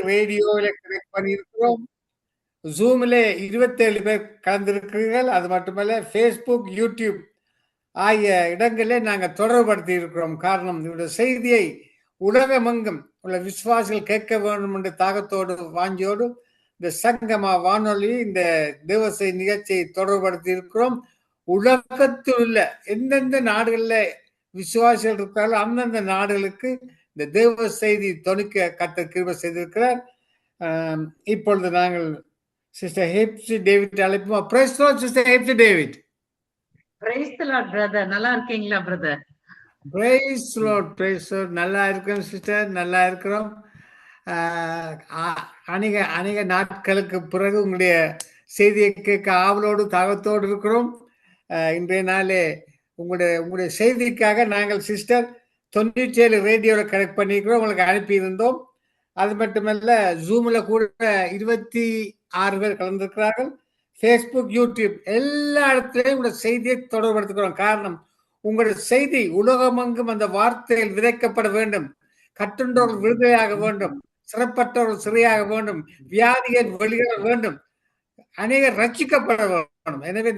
ரேடியோல கனெக்ட் பண்ணியிருக்கிறோம். ஜூமிலே 27 பேர் கலந்திருக்கிறீர்கள். அது மட்டுமல்ல Facebook, YouTube ஆகிய இடங்களிலே நாங்கள் தொடர்படுத்தி இருக்கிறோம். காரணம், இந்த செய்தியை உலகமெங்கும் உள்ள விசுவாசிகள் கேட்க வேண்டும் என்ற தாகத்தோடு வாஞ்சியோடு இந்த சங்கமா வானொலி இந்த தேவசை நிகழ்ச்சியை தொடர்படுத்தி இருக்கிறோம். உலகத்தில் உள்ள எந்தெந்த நாடுகளில் விசுவாசிகள் இருக்கிறார்களோ அந்தந்த நாடுகளுக்கு இந்த தேவ செய்தி தொனிக்க கர்த்தர் கிருபை செய்திருக்கிறார். இப்பொழுது நாங்கள் சிஸ்டர் ஹெப்சி டேவிட் அழைப்போம். Praise the Lord sister Hepsi David. Praise the Lord brother. நல்லா இருக்கீங்களா brother? Praise the Lord. Praise the Lord. நல்லா இருக்கிறோம் சிஸ்டர், நல்லா இருக்கிறோம். அநேக நாட்களுக்கு பிறகு உங்களுடைய செய்தியை கேட்க ஆவலோடு தாகத்தோடு இருக்கிறோம். இன்றைய நாளே உங்களுடைய செய்திக்காக நாங்கள் சிஸ்டர் 97 ரேடியோவில் கனெக்ட் பண்ணிக்கிறோம், உங்களுக்கு அனுப்பியிருந்தோம். அது மட்டுமல்ல ஜூமில் கூட 26 பேர் கலந்திருக்கிறார்கள். Facebook, YouTube எல்லா இடத்துலையும் உங்களுடைய செய்தியை தொடர்படுத்துகிறோம். காரணம், உங்களுடைய செய்தி உலகமெங்கும் அந்த வார்த்தையில் விதைக்கப்பட வேண்டும். கட்டுண்டவர்கள் விடுதலையாக வேண்டும், சிறப்பற்றவர்கள் சிறையாக வேண்டும், வியாதிகள் வெளியேற வேண்டும், அநேகர் ரட்சிக்கப்பட வேண்டும். எனவே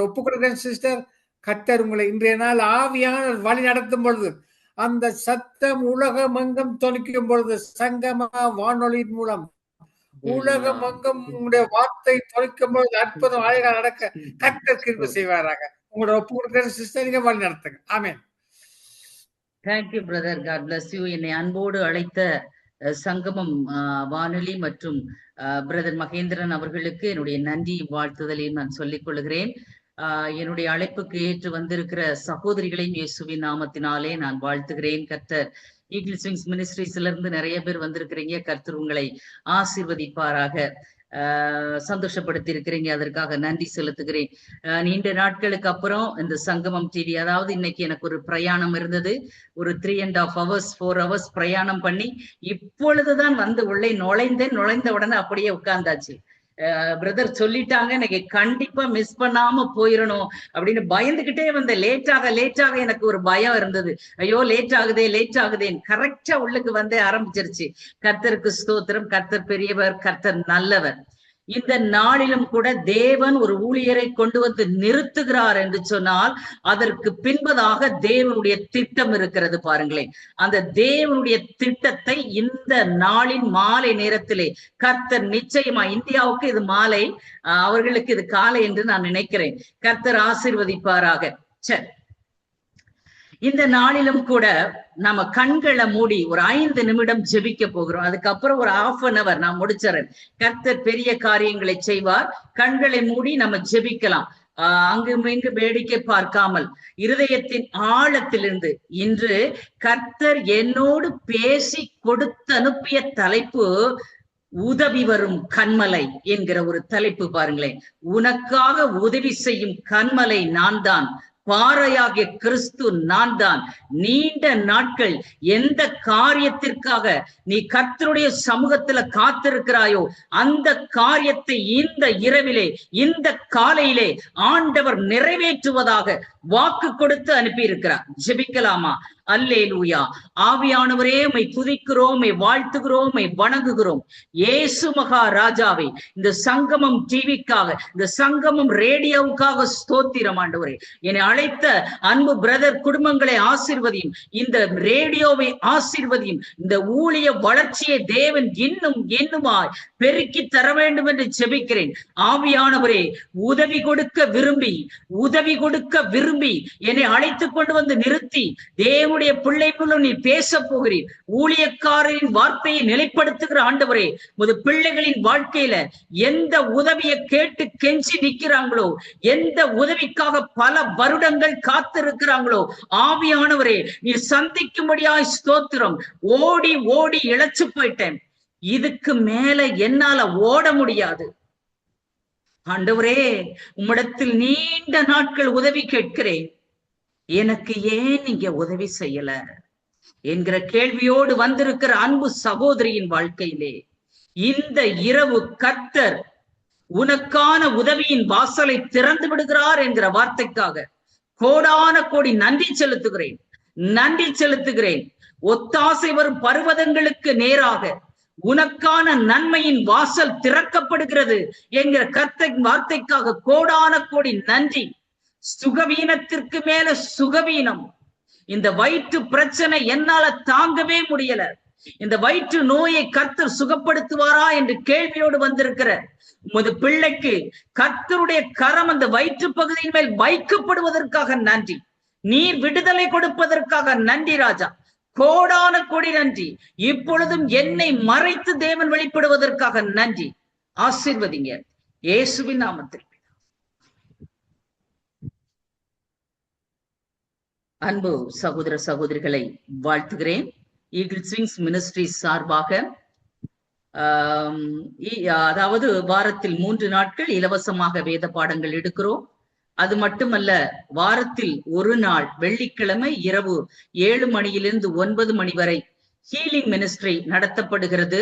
ஒப்புக் கொடுக்கிறேன் சிஸ்டர், கர்த்தர் உங்களை இன்றைய நாள் ஆவியான வழி நடத்தும் பொழுது அந்த சத்தம் உலகமெங்கும் தொனிக்கும் பொழுது சங்கமா வானொலியின் மூலம் உலகமெங்கும் உங்களுடைய வார்த்தை தொனிக்கும் பொழுது அற்புதம் அழகாக நடக்க கர்த்தர் கிருபை செய்வாராக. உங்களோட ஒப்பு கொடுக்கிற சிஸ்டர், நீங்க வழி நடத்துங்க. ஆமென். Thank you brother. God bless you. என்னை அன்போடு அழைத்த சங்கமம் வானொலி மற்றும் பிரதர் மகேந்திரன் அவர்களுக்கு என்னுடைய நன்றி வாழ்த்துதலையும் நான் சொல்லிக் கொள்கிறேன். என்னுடைய அழைப்புக்கு ஏற்று வந்திருக்கிற சகோதரிகளையும் இயேசுவின் நாமத்தினாலே நான் வாழ்த்துகிறேன். கர்த்தர் ஈகிள்ஸ் விங்ஸ் மினிஸ்ட்ரீஸ்ல இருந்து நிறைய பேர் வந்திருக்கிறீங்க. கர்த்தர் உங்களை ஆசீர்வதிப்பாராக. சந்தோஷப்படுத்தி இருக்கிறீங்க, அதற்காக நன்றி செலுத்துகிறேன். நீண்ட நாட்களுக்கு அப்புறம் இந்த சங்கமம் டிவி, அதாவது இன்னைக்கு எனக்கு ஒரு பிரயாணம் இருந்தது. ஒரு 3.5 hours 4 hours பிரயாணம் பண்ணி இப்பொழுதுதான் வந்து உள்ளே நுழைந்த உடனே அப்படியே உட்கார்ந்தாச்சு. பிரதர் சொல்லிட்டாங்க, எனக்கு கண்டிப்பா மிஸ் பண்ணாம போயிடணும் அப்படின்னு பயந்துகிட்டே வந்தேன். லேட்டாக எனக்கு ஒரு பயம் இருந்தது. ஐயோ லேட் ஆகுதேன்னு கரெக்டா உள்ளுக்கு வந்து ஆரம்பிச்சிருச்சு. கர்த்தருக்கு ஸ்தோத்திரம். கர்த்தர் பெரியவர், கர்த்தர் நல்லவர். இந்த நாளிலும் கூட தேவன் ஒரு ஊழியரை கொண்டு வந்து நிறுத்துகிறார் என்று சொன்னால் அதற்கு பின்பதாக தேவனுடைய திட்டம் இருக்கிறது. பாருங்களேன், அந்த தேவனுடைய திட்டத்தை இந்த நாளின் மாலை நேரத்திலே கர்த்தர் நிச்சயமா, இந்தியாவுக்கு இது மாலை, அவர்களுக்கு இது காலை என்று நான் நினைக்கிறேன். கர்த்தர் ஆசீர்வதிப்பாராக. சரி, இந்த நாளிலும் கூட நம்ம கண்களை மூடி ஒரு 5 நிமிடம் ஜெபிக்க போகிறோம். அதுக்கப்புறம் ஒரு 1/2 hour நான் முடிச்சிடறேன். கர்த்தர் பெரிய காரியங்களை செய்வார். கண்களை மூடி நம்ம ஜெபிக்கலாம். அங்கும் இங்கு வேடிக்கை பார்க்காமல் இருதயத்தின் ஆழத்திலிருந்து. இன்று கர்த்தர் என்னோடு பேசி கொடுத்தனுப்பிய தலைப்பு உதவி வரும் கண்மலை என்கிற ஒரு தலைப்பு. பாருங்களேன், உனக்காக உதவி செய்யும் கண்மலை நான் தான், பாறையாகிய கிறிஸ்து நான் தான். நீண்ட நாட்கள் எந்த காரியத்திற்காக நீ கர்த்தருடைய சமூகத்துல காத்திருக்கிறாயோ அந்த காரியத்தை இந்த இரவிலே, இந்த காலையிலே ஆண்டவர் நிறைவேற்றுவதாக வாக்கு கொடுத்து அனுப்பி இருக்கிறார். ஜெபிக்கலாமா? அல்லேலூயா. ஆவியானவரே, உம்மை துதிக்கிறோம், உம்மை வாழ்த்துகிறோம், உம்மை வணங்குகிறோம். இயேசு மகாராஜாவே, இந்த சங்கமம் டிவிக்காக, இந்த சங்கமம் ரேடியோவுக்காக ஸ்தோத்திரம் ஆண்டவரே. என்னை அழைத்த அன்பு பிரதர் குடும்பங்களை ஆசீர்வதியும், இந்த ரேடியோவை ஆசீர்வதியும். இந்த ஊழிய வளர்ச்சியை தேவன் இன்னுமாய் பெருக்கி தர வேண்டும் என்று ஜெபிக்கிறேன். ஆவியானவரே, உதவி கொடுக்க விரும்பி என்னை அழைத்துக் கொண்டு வந்து நிறுத்தி தேவனுடைய பிள்ளைகளும் நீ பேச போகிறீர். ஊழியக்காரரின் வார்த்தையை நிலைப்படுத்துகிற ஆண்டவரே, உமது பிள்ளைகளின் வாழ்க்கையில எந்த உதவியை கேட்டு கெஞ்சி நிற்கிறாங்களோ, எந்த உதவிக்காக பல வருடங்கள் காத்திருக்கிறாங்களோ, ஆவியானவரே நீ சந்திக்கும்படியாய் ஸ்தோத்திரம். ஓடி இழைச்சு போயிட்டேன், இதுக்கு மேல என்னால ஓட முடியாது. ஆண்டவரே, உம்மிடத்தில் நீண்ட நாட்கள் உதவி கேட்கிறேன், எனக்கு ஏன் நீங்க உதவி செய்யல என்கிற கேள்வியோடு வந்திருக்கிற அன்பு சகோதரியின் வாழ்க்கையிலே இந்த இரவு கர்த்தர் உனக்கான உதவியின் வாசலை திறந்து விடுகிறார் என்கிற வார்த்தைக்காக கோடான கோடி நன்றி செலுத்துகிறேன். ஒத்தாசை வரும் பர்வதங்களுக்கு நேராக உனக்கான நன்மையின் வாசல் திறக்கப்படுகிறது என்கிற கர்த்தரின் வார்த்தைக்காக கோடான கோடி நன்றி. சுகவீனத்திற்கு மேல சுகவீனம். இந்த வயிற்று பிரச்சனை என்னால தாங்கவே முடியல, இந்த வயிற்று நோயை கர்த்தர் சுகப்படுத்துவாரா என்று கேள்வியோடு வந்திருக்கிற உமது பிள்ளைக்கு கர்த்தருடைய கரம் அந்த வயிற்று பகுதியின் மேல் வைக்கப்படுவதற்காக நன்றி. நீர் விடுதலை கொடுப்பதற்காக நன்றி ராஜா. கோடான கோடி நன்றி. இப்பொழுதும் என்னை மறைத்து தேவன் வெளிப்படுவதற்காக நன்றி. ஆசீர்வதிங்க இயேசுவின் நாமத்தில். அன்பு சகோதர சகோதரிகளை வாழ்த்துகிறேன். ஈகிள் ஸ்விங்ஸ் மினிஸ்ட்ரிஸ் சார்பாக அதாவது வாரத்தில் 3 நாட்கள் இலவசமாக வேத பாடங்கள் எடுக்கிறோம். அது மட்டுமல்ல, வாரத்தில் ஒரு நாள் வெள்ளிக்கிழமை இரவு 7 மணியிலிருந்து 9 மணி வரை ஹீலிங் மினிஸ்ட்ரி நடத்தப்படுகிறது.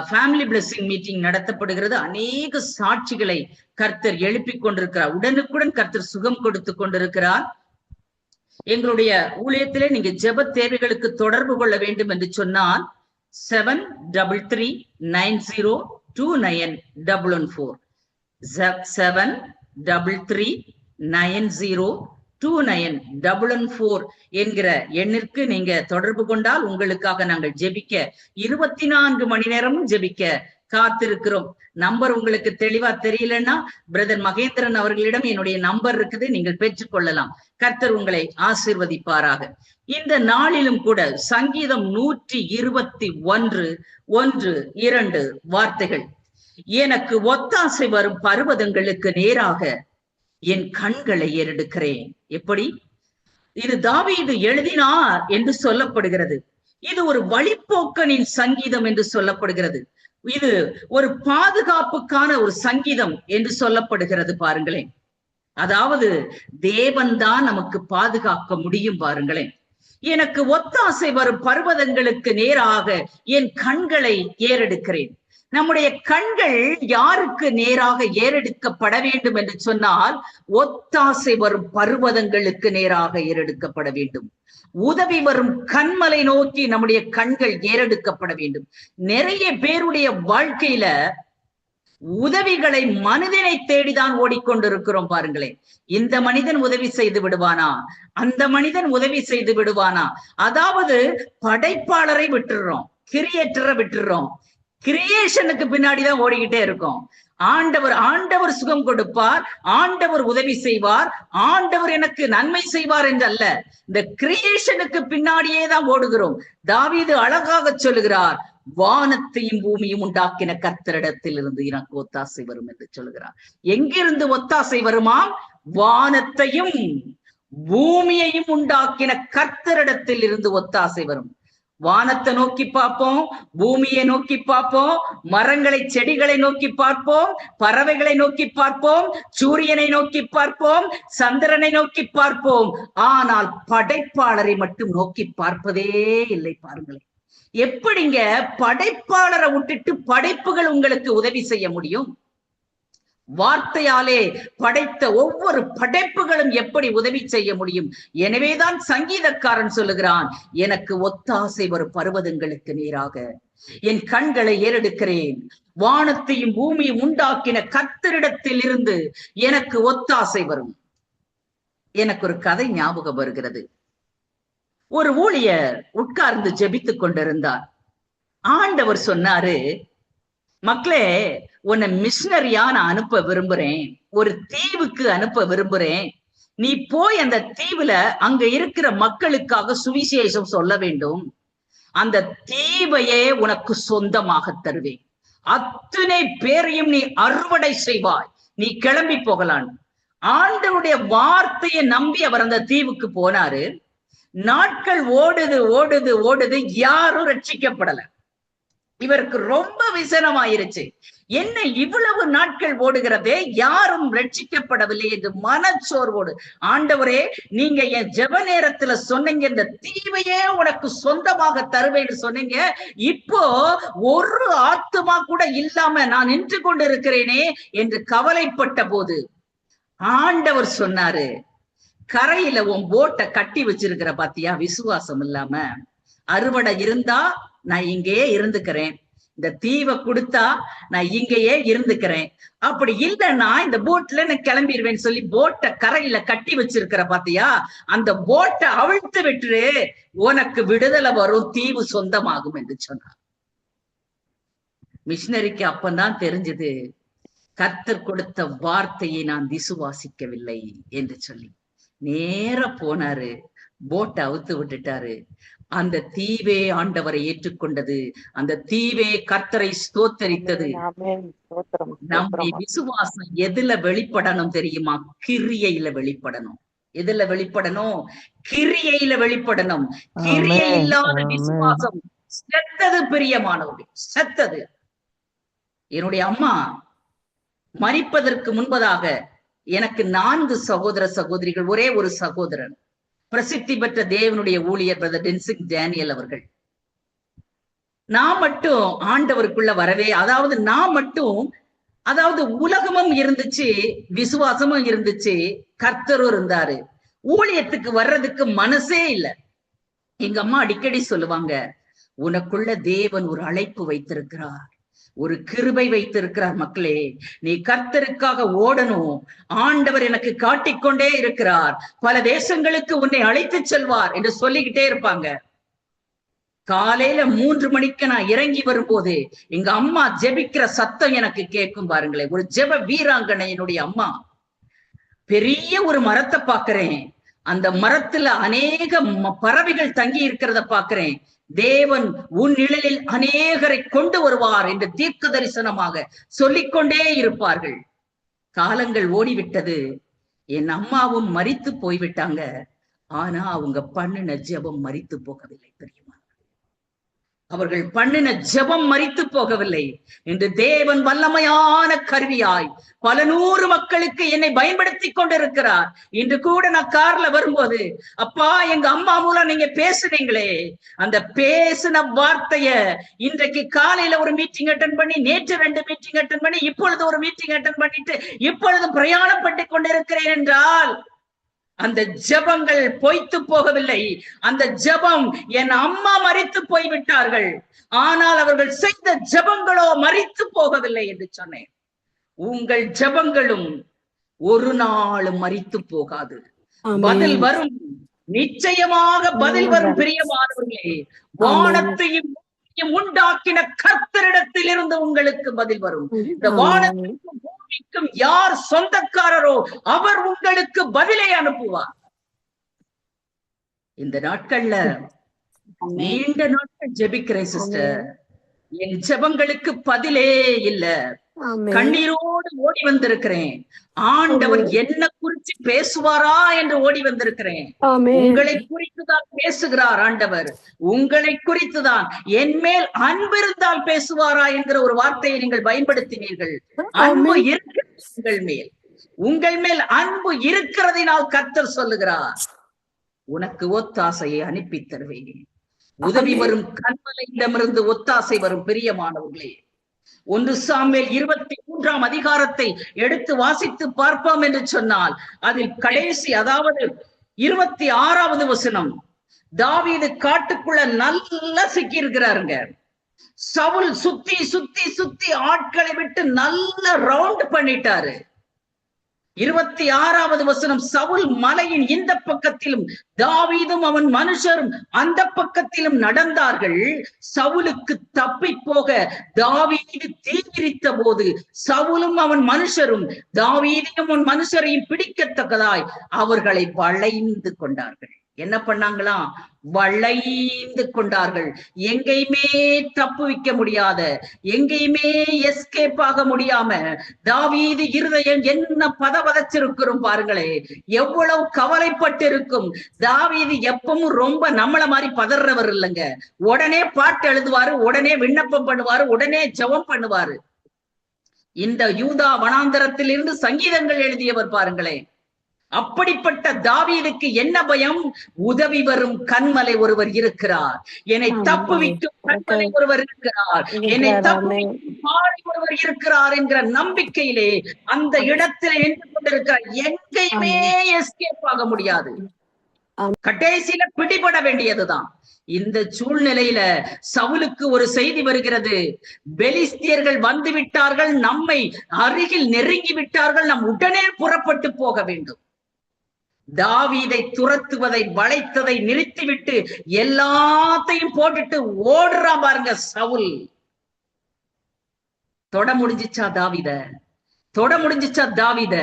ஃபேமிலி பிளெஸிங் மீட்டிங் நடத்தப்படுகிறது. அநேக சாட்சிகளை கர்த்தர் எழுப்பிக் கொண்டிருக்கிறார். உடனுக்குடன் கர்த்தர் சுகம் கொடுத்து கொண்டிருக்கிறார். எங்களுடைய ஊழியத்திலே நீங்க ஜெப தேவைகளுக்கு தொடர்பு கொள்ள வேண்டும் என்று சொன்னால் 7339029114 7339029114 என்கிற எண்ணிற்கு நீங்க தொடர்பு கொண்டால் உங்களுக்காக நாங்கள் ஜெபிக்க 24 மணி நேரமும் ஜெபிக்க காத்திருக்கிறோம். நம்பர் உங்களுக்கு தெளிவா தெரியலன்னா பிரதர் மகேந்திரன் அவர்களிடம் என்னுடைய நம்பர் இருக்குது, நீங்கள் பெற்றுக்கொள்ளலாம். கர்த்தர் உங்களை ஆசீர்வதிப்பாராக. இந்த நாளிலும் கூட சங்கீதம் 121:1-2 வார்த்தைகள். எனக்கு ஒத்தாசை வரும் பர்வதங்களுக்கு நேராக என் கண்களை ஏறெடுக்கிறேன். எப்படி? இது தாவீது எழுதினார் என்று சொல்லப்படுகிறது. இது ஒரு வழிப்போக்கனின் சங்கீதம் என்று சொல்லப்படுகிறது. இது ஒரு பாதுகாப்புக்கான ஒரு சங்கீதம் என்று சொல்லப்படுகிறது. பாருங்களேன், அதாவது தேவன்தான் நமக்கு பாதுகாக்க முடியும். பாருங்களேன், எனக்கு ஒத்தாசை வரும் பர்வதங்களுக்கு நேராக என் கண்களை ஏறெடுக்கிறேன். நம்முடைய கண்கள் யாருக்கு நேராக ஏறெடுக்கப்பட வேண்டும் என்று சொன்னால், ஒத்தாசை வரும் பர்வதங்களுக்கு நேராக ஏறெடுக்கப்பட வேண்டும். உதவி வரும் கண்மலை நோக்கி நம்முடைய கண்கள் ஏறெடுக்கப்பட வேண்டும். நிறைய பேருடைய வாழ்க்கையில உதவிகளை மனிதனை தேடிதான் ஓடிக்கொண்டிருக்கிறோம். பாருங்களேன், இந்த மனிதன் உதவி செய்து விடுவானா, அந்த மனிதன் உதவி செய்து விடுவானா. அதாவது படைப்பாளரை விட்டுடுறோம், கிரியேட்டரை விட்டுடுறோம், கிரியேஷனுக்கு பின்னாடிதான் ஓடிக்கிட்டே இருக்கும். ஆண்டவர் சுகம் கொடுப்பார், ஆண்டவர் உதவி செய்வார், ஆண்டவர் எனக்கு நன்மை செய்வார் என்றல்ல, இந்த கிரியேஷனுக்கு பின்னாடியே தான் ஓடுகிறோம். தாவீது அழகாக சொல்லுகிறார், வானத்தையும் பூமியும் உண்டாக்கின கர்த்தரிடத்தில் இருந்து எனக்கு ஒத்தாசை வரும் என்று சொல்லுகிறார். எங்கிருந்து ஒத்தாசை வருமாம்? வானத்தையும் பூமியையும் உண்டாக்கின கர்த்தரிடத்தில் இருந்து ஒத்தாசை வரும். வானத்தை நோக்கி பார்ப்போம், பூமியை நோக்கி பார்ப்போம், மரங்களை செடிகளை நோக்கி பார்ப்போம், பறவைகளை நோக்கி பார்ப்போம், சூரியனை நோக்கி பார்ப்போம், சந்திரனை நோக்கி பார்ப்போம். ஆனால் படைப்பாளரை மட்டும் நோக்கி பார்ப்பதே இல்லை. பாருங்களேன், எப்படிங்க படைப்பாளரை விட்டுட்டு படைப்புகள் உங்களுக்கு உதவி செய்ய முடியும்? வார்த்தையாலே படைத்த ஒவ்வொரு படைப்புகளும் எப்படி உதவி செய்ய முடியும்? எனவேதான் சங்கீதக்காரன் சொல்லுகிறான், எனக்கு ஒத்தாசை வரும் பர்வதங்களுக்கு நேராக என் கண்களை ஏறெடுக்கிறேன். வானத்தையும் பூமியும் உண்டாக்கின கர்த்தரிடத்தில் இருந்து எனக்கு ஒத்தாசை வரும். எனக்கு ஒரு கதை ஞாபகம் வருகிறது. ஒரு ஊழியர் உட்கார்ந்து ஜெபித்துக் கொண்டிருந்தார். ஆண்டவர் சொன்னாரு, மக்களே, உன்னை மிஷனரியா நான் அனுப்ப விரும்புறேன், ஒரு தீவுக்கு அனுப்ப விரும்புறேன். நீ போய் அந்த தீவுல அங்க இருக்கிற மக்களுக்காக சுவிசேஷம் சொல்ல வேண்டும். அந்த தீவையே உனக்கு சொந்தமாக தருவேன். அத்தனை பேரையும் நீ அறுவடை செய்வாய். நீ கிளம்பி போகலாம். ஆண்டவருடைய வார்த்தையை நம்பி அவர் அந்த தீவுக்கு போனாரு. நாட்கள் ஓடுது ஓடுது ஓடுது, யாரும் ரட்சிக்கப்படல. இவருக்கு ரொம்ப விசனமாயிருச்சு. என்ன இவ்வளவு நாட்கள் ஓடுகிறதே, யாரும் ரட்சிக்கப்படவில்லை என்று மனச்சோர்வோடு, ஆண்டவரே, நீங்க என் ஜெப நேரத்துல சொன்னீங்க, இந்த தீவையே உனக்கு சொந்தமாக தருவேன்னு சொன்னீங்க. இப்போ ஒரு ஆத்துமா கூட இல்லாம நான் நின்று கொண்டிருக்கிறேனே என்று கவலைப்பட்ட போது ஆண்டவர் சொன்னாரு, கரையில உன் போட்டை கட்டி வச்சிருக்கிற பாத்தியா, விசுவாசம் இல்லாம. அறுவடை இருந்தா நான் இங்கேயே இருந்துக்கிறேன், இந்த தீவை கொடுத்தா நான் இங்கேயே இருந்துக்கிறேன், அப்படி இல்லைன்னா இந்த போட்ல நான் கிளம்பிடுவேன்னு சொல்லி போட்டை கரையில கட்டி வச்சிருக்கிற பாத்தியா, அந்த போட்டை அவிழ்த்து விட்டுரு, உனக்கு விடுதலை வரும், தீவு சொந்தமாகும் என்று சொன்னார். மிஷினரிக்கு அப்பந்தான் தெரிஞ்சது, கர்த்தர் கொடுத்த வார்த்தையை நான் விசுவாசிக்கவில்லை என்று சொல்லி நேர போனாரு, போட்டை அவுத்து விட்டுட்டாரு. அந்த தீவே ஆண்டவரை ஏற்றுக்கொண்டது, அந்த தீவே கர்த்தரை ஸ்தோத்தரித்தது. நம்முடைய விசுவாசம் எதுல வெளிப்படணும் தெரியுமா? கிரியையில வெளிப்படணும். எதுல வெளிப்படணும்? கிரியையில வெளிப்படணும். கிரியை இல்லாத விசுவாசம் செத்தது பிரியமானவர்கள், செத்தது. என்னுடைய அம்மா மரிப்பதற்கு முன்பதாக எனக்கு 4 சகோதர சகோதரிகள், ஒரே ஒரு சகோதரன், பிரசித்தி பெற்ற தேவனுடைய ஊழியர் பிரதர் டென்சிங் டேனியல் அவர்கள். நான் மட்டும் ஆண்டவருக்குள்ள வரவே, அதாவது உலகமும் இருந்துச்சு, விசுவாசமும் இருந்துச்சு, கர்த்தரும் இருந்தாரு, ஊழியத்துக்கு வர்றதுக்கு மனசே இல்லை. எங்க அம்மா அடிக்கடி சொல்லுவாங்க, உனக்குள்ள தேவன் ஒரு அழைப்பு வைத்திருக்கிறார், ஒரு கிருபை வைத்திருக்கிறார் மக்களே, நீ கர்த்தருக்காக ஓடணும், ஆண்டவர் எனக்கு காட்டிக்கொண்டே இருக்கிறார், பல தேசங்களுக்கு உன்னை அழைத்து செல்வார் என்று சொல்லிக்கிட்டே இருப்பாங்க. காலையில 3 மணிக்கு நான் இறங்கி வரும்போது எங்க அம்மா ஜெபிக்கிற சத்தம் எனக்கு கேட்கும் பாருங்களேன். ஒரு ஜெப வீராங்கனை என்னுடைய அம்மா. பெரிய ஒரு மரத்தை பாக்குறேன், அந்த மரத்துல அநேக பறவைகள் தங்கி இருக்கிறத பாக்குறேன். தேவன் உன் நிழலில் அநேகரை கொண்டு வருவார் என்று தீர்க்க தரிசனமாக சொல்லிக்கொண்டே இருப்பார்கள். காலங்கள் ஓடிவிட்டது, என் அம்மாவும் மரித்து போய்விட்டாங்க. ஆனா அவங்க பண்ணின ஜெபம் மரித்து போகவில்லை தெரியுமா? அவர்கள் பண்ணின ஜெபம் மரித்து போகவில்லை. என்று தேவன் வல்லமையான கருவியாய் பல 100 மக்களுக்கு என்னை பயன்படுத்தி கொண்டிருக்கிறார். இன்று கூட நான் கார்ல வரும்போது, அப்பா எங்க அம்மா மூலம் நீங்க பேசுனீங்களே, அந்த பேசின வார்த்தைய இன்றைக்கு காலையில ஒரு மீட்டிங் அட்டன் பண்ணி, நேற்று 2 மீட்டிங் அட்டன் பண்ணி, இப்பொழுது ஒரு மீட்டிங் அட்டன் பண்ணிட்டு இப்பொழுது பிரயாணப்பட்டு கொண்டிருக்கிறேன் என்றால் அந்த ஜெபங்கள் பொய்த்து போகவில்லை. அந்த ஜெபம், என் அம்மா மரித்து போய்விட்டார்கள், ஆனால் அவர்கள் செய்த ஜெபங்களோ மரித்து போகவில்லை என்று சொன்னேன். உங்கள் ஜெபங்களும் ஒரு நாளும் மரித்து போகாது, பதில் வரும், நிச்சயமாக பதில் வரும். பிரியமானவர்களே, வானத்தையும் உண்டாக்கின கர்த்தரிடத்தில் இருந்து உங்களுக்கு பதில் வரும். இந்த வானத்திற்கும் பூமிக்கும் யார் சொந்தக்காரரோ அவர் உங்களுக்கு பதிலை அனுப்புவார். இந்த நாட்கள்ல நீண்ட நாட்கள் ஜெபிக்கிறேன் சிஸ்டர், என் ஜெபங்களுக்கு பதிலே இல்ல. கண்ணீரோடு ஓடி வந்திருக்கிறேன். ஆண்டவர் என்ன குறித்து பேசுவாரா என்று ஓடி வந்திருக்கிறேன். உங்களை குறித்துதான் பேசுகிறார் ஆண்டவர், உங்களை குறித்துதான். என் மேல் அன்பு இருந்தால் பேசுவாரா என்கிற ஒரு வார்த்தையை நீங்கள் பயன்படுத்தினீர்கள். அன்பு இருக்கிற உங்கள் மேல் அன்பு இருக்கிறதினால் கர்த்தர் சொல்லுகிறார், உனக்கு ஒத்தாசையை அனுப்பி தருவேன். உதவி வரும் கண்மலையிடமிருந்து ஒத்தாசை வரும். பிரியமானவர்களே, 1 சாமுவேல் 23ஆம் அதிகாரத்தை எடுத்து வாசித்து பார்ப்போம் என்று சொன்னால், அதில் கடைசி, அதாவது 26வது வசனம், தாவீது காட்டுக்குள்ள நல்லா சிக்கி இருக்கிறாருங்க. சவுல் சுத்தி சுத்தி சுத்தி ஆட்களை விட்டு நல்ல ரவுண்ட் பண்ணிட்டாரு. 26வது வசனம், சவுல் மலையின் இந்த பக்கத்திலும் தாவீதும் அவன் மனுஷரும் அந்த பக்கத்திலும் நடந்தார்கள். சவுலுக்கு தப்பி போக தாவீது தீவிரித்த போது சவுலும் அவன் மனுஷரும் தாவீதையும் அவன் மனுஷரையும் பிடிக்கத்தக்கதாய் அவர்களை வளைந்து கொண்டார்கள். என்ன பண்ணாங்களாம்? வளைந்து கொண்டார்கள். எங்கேயுமே தப்பு வைக்க முடியாத, எங்கேயுமே எஸ்கேப் ஆக முடியாம தாவீது இருதயம் என்ன பதவதச்சிருக்கிறோம் பாருங்களே, எவ்வளவு கவலைப்பட்டு இருக்கும். தாவீது எப்பவும் ரொம்ப நம்மள மாதிரி பதறவர் இல்லைங்க. உடனே பாட்டு எழுதுவாரு, உடனே விண்ணப்பம் பண்ணுவாரு, உடனே ஜெபம் பண்ணுவாரு. இந்த யூதா வனாந்தரத்தில் இருந்து சங்கீதங்கள் எழுதியவர் பாருங்களேன். அப்படிப்பட்ட தாவீதுக்கு என்ன பயம்? உதவி வரும் கண்மலை ஒருவர் இருக்கிறார், என்னை தப்புவிக்கும் கண்மலை ஒருவர் இருக்கிறார், என்னை தப்புவிக்கும் பாடி ஒருவர் இருக்கிறார் என்கிற நம்பிக்கையிலே அந்த இடத்துல நின்று கொண்டிருக்கிறார். எங்கேயுமே எஸ்கேப் ஆக முடியாது, கடைசியில பிடிபட வேண்டியதுதான். இந்த சூழ்நிலையில சவுலுக்கு ஒரு செய்தி வருகிறது. பெலிஸ்தியர்கள் வந்து விட்டார்கள், நம்மை அருகில் நெருங்கி விட்டார்கள், நாம் உடனே புறப்பட்டு போக வேண்டும். தாவீதை துரத்துவதை வளைத்ததை நிறுத்திவிட்டு எல்லாத்தையும் போட்டுட்டு ஓடுறான் பாருங்க சவுல். தொட முடிஞ்சிச்சா தாவீத? தொட முடிஞ்சிச்சா தாவீத?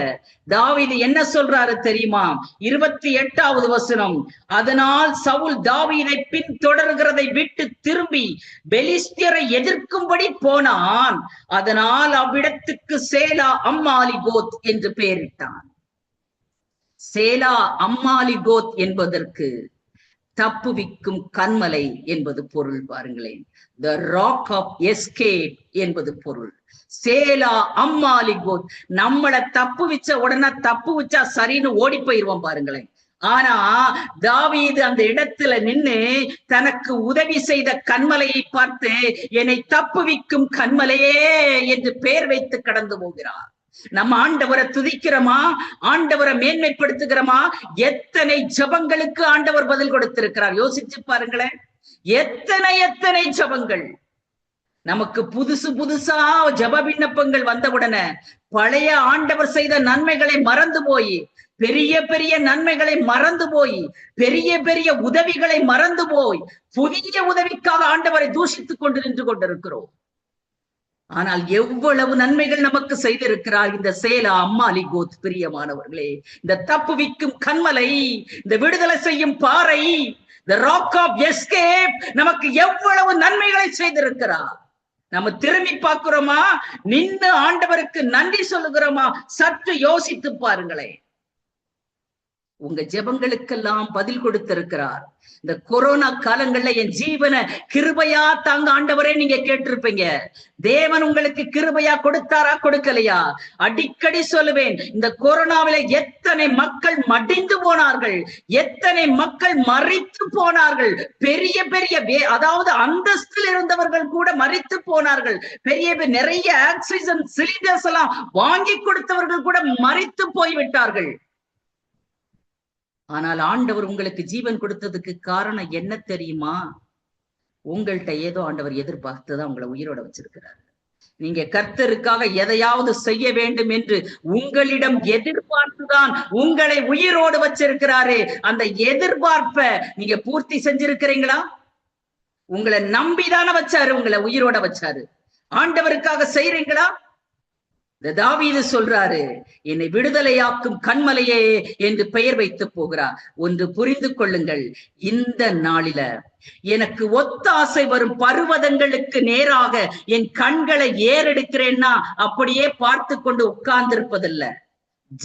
தாவீது என்ன சொல்றாரு தெரியுமா? 28வது வசனம். அதனால் சவுல் தாவீதை பின் தொடர்கிறதை விட்டு திரும்பி பெலிஸ்தியரை எதிர்க்கும்படி போனான். அதனால் அவ்விடத்துக்கு சேலா அம்மாலிகோத் என்று பெயரிட்டான். சேலா அம்மாலிகோத் என்பதற்கு தப்புவிக்கும் கன்மலை என்பது பொருள். பாருங்களேன், த ராக் ஆஃப் எஸ்கேப் என்பது பொருள். சேலா அம்மாலிகோத், நம்மளை தப்பு வச்ச உடனே தப்பு வச்சா சரின்னு ஓடி போயிருவோம் பாருங்களேன். ஆனா தாவீது அந்த இடத்துல நின்னு தனக்கு உதவி செய்த கன்மலையை பார்த்து என்னை தப்புவிக்கும் கன்மலையே என்று பெயர் வைத்து கடந்து போகிறார். நம்ம ஆண்டவரை துதிக்கிறோமா? ஆண்டவரை மேன்மைப்படுத்துகிறோமா? எத்தனை ஜபங்களுக்கு ஆண்டவர் பதில் கொடுத்திருக்கிறார் யோசிச்சு பாருங்களேன். எத்தனை எத்தனை ஜபங்கள் நமக்கு புதுசு புதுசா ஜப விண்ணப்பங்கள் வந்தவுடனே பழைய ஆண்டவர் செய்த நன்மைகளை மறந்து போய், பெரிய பெரிய நன்மைகளை மறந்து போய், பெரிய பெரிய உதவிகளை மறந்து போய், புதிய உதவிக்காக ஆண்டவரை தூஷித்துக் கொண்டு நின்று கொண்டிருக்கிறோம். ஆனால் எவ்வளவு நன்மைகள் நமக்கு செய்திருக்கிறார் இந்த சேலா அம்மாலிகோத். பிரியமானவர்களே, இந்த தப்புவிக்கும் கன்மலை, இந்த விடுதலை செய்யும் பாறை, the rock of escape நமக்கு எவ்வளவு நன்மைகளை செய்திருக்கிறார். நம்ம திரும்பி பார்க்கிறோமா? நின்று ஆண்டவருக்கு நன்றி சொல்லுகிறோமா? சற்று யோசித்து பாருங்களேன். உங்க ஜெபங்களுக்கெல்லாம் பதில் கொடுத்திருக்கிறார். இந்த கொரோனா காலங்கள்ல என் ஜீவனை கிருபையா தாங்க ஆண்டவரே நீங்க கேட்டிருப்பீங்க. தேவன் உங்களுக்கு கிருபையா கொடுத்தாரா கொடுக்கலையா? அடிக்கடி சொல்லுவேன், இந்த கொரோனாவில எத்தனை மக்கள் மடிந்து போனார்கள், எத்தனை மக்கள் மரித்து போனார்கள். பெரிய பெரிய அதாவது அந்தஸ்தில் இருந்தவர்கள் கூட மரித்து போனார்கள். பெரிய நிறைய ஆக்சிஜன் சிலிண்டர்ஸ் எல்லாம் வாங்கி கொடுத்தவர்கள் கூட மரித்து போய்விட்டார்கள். ஆனால் ஆண்டவர் உங்களுக்கு ஜீவன் கொடுத்ததுக்கு காரணம் என்ன தெரியுமா? உங்கள்கிட்ட ஏதோ ஆண்டவர் எதிர்பார்த்துதான் உங்களை உயிரோட வச்சிருக்கிறார். நீங்க கர்த்தருக்காக எதையாவது செய்ய வேண்டும் என்று உங்களிடம் எதிர்பார்த்துதான் உங்களை உயிரோடு வச்சிருக்கிறாரே. அந்த எதிர்பார்ப்பை நீங்க பூர்த்தி செஞ்சிருக்கிறீங்களா? உங்களை நம்பிதானே வச்சாரு, உங்களை உயிரோட வச்சாரு. ஆண்டவருக்காக செய்றீங்களா? தாவீது சொல்றாரு, என்னை விடுதலையாக்கும் கன்மலையே என்று பெயர் வைத்து போகிறார். ஒன்று புரிந்து கொள்ளுங்கள், இந்த நாளில எனக்கு ஒத்தாசை வரும் பர்வதங்களுக்கு நேராக என் கண்களை ஏறெடுக்கிறேன்னா அப்படியே பார்த்து கொண்டு உட்கார்ந்திருப்பதில்ல,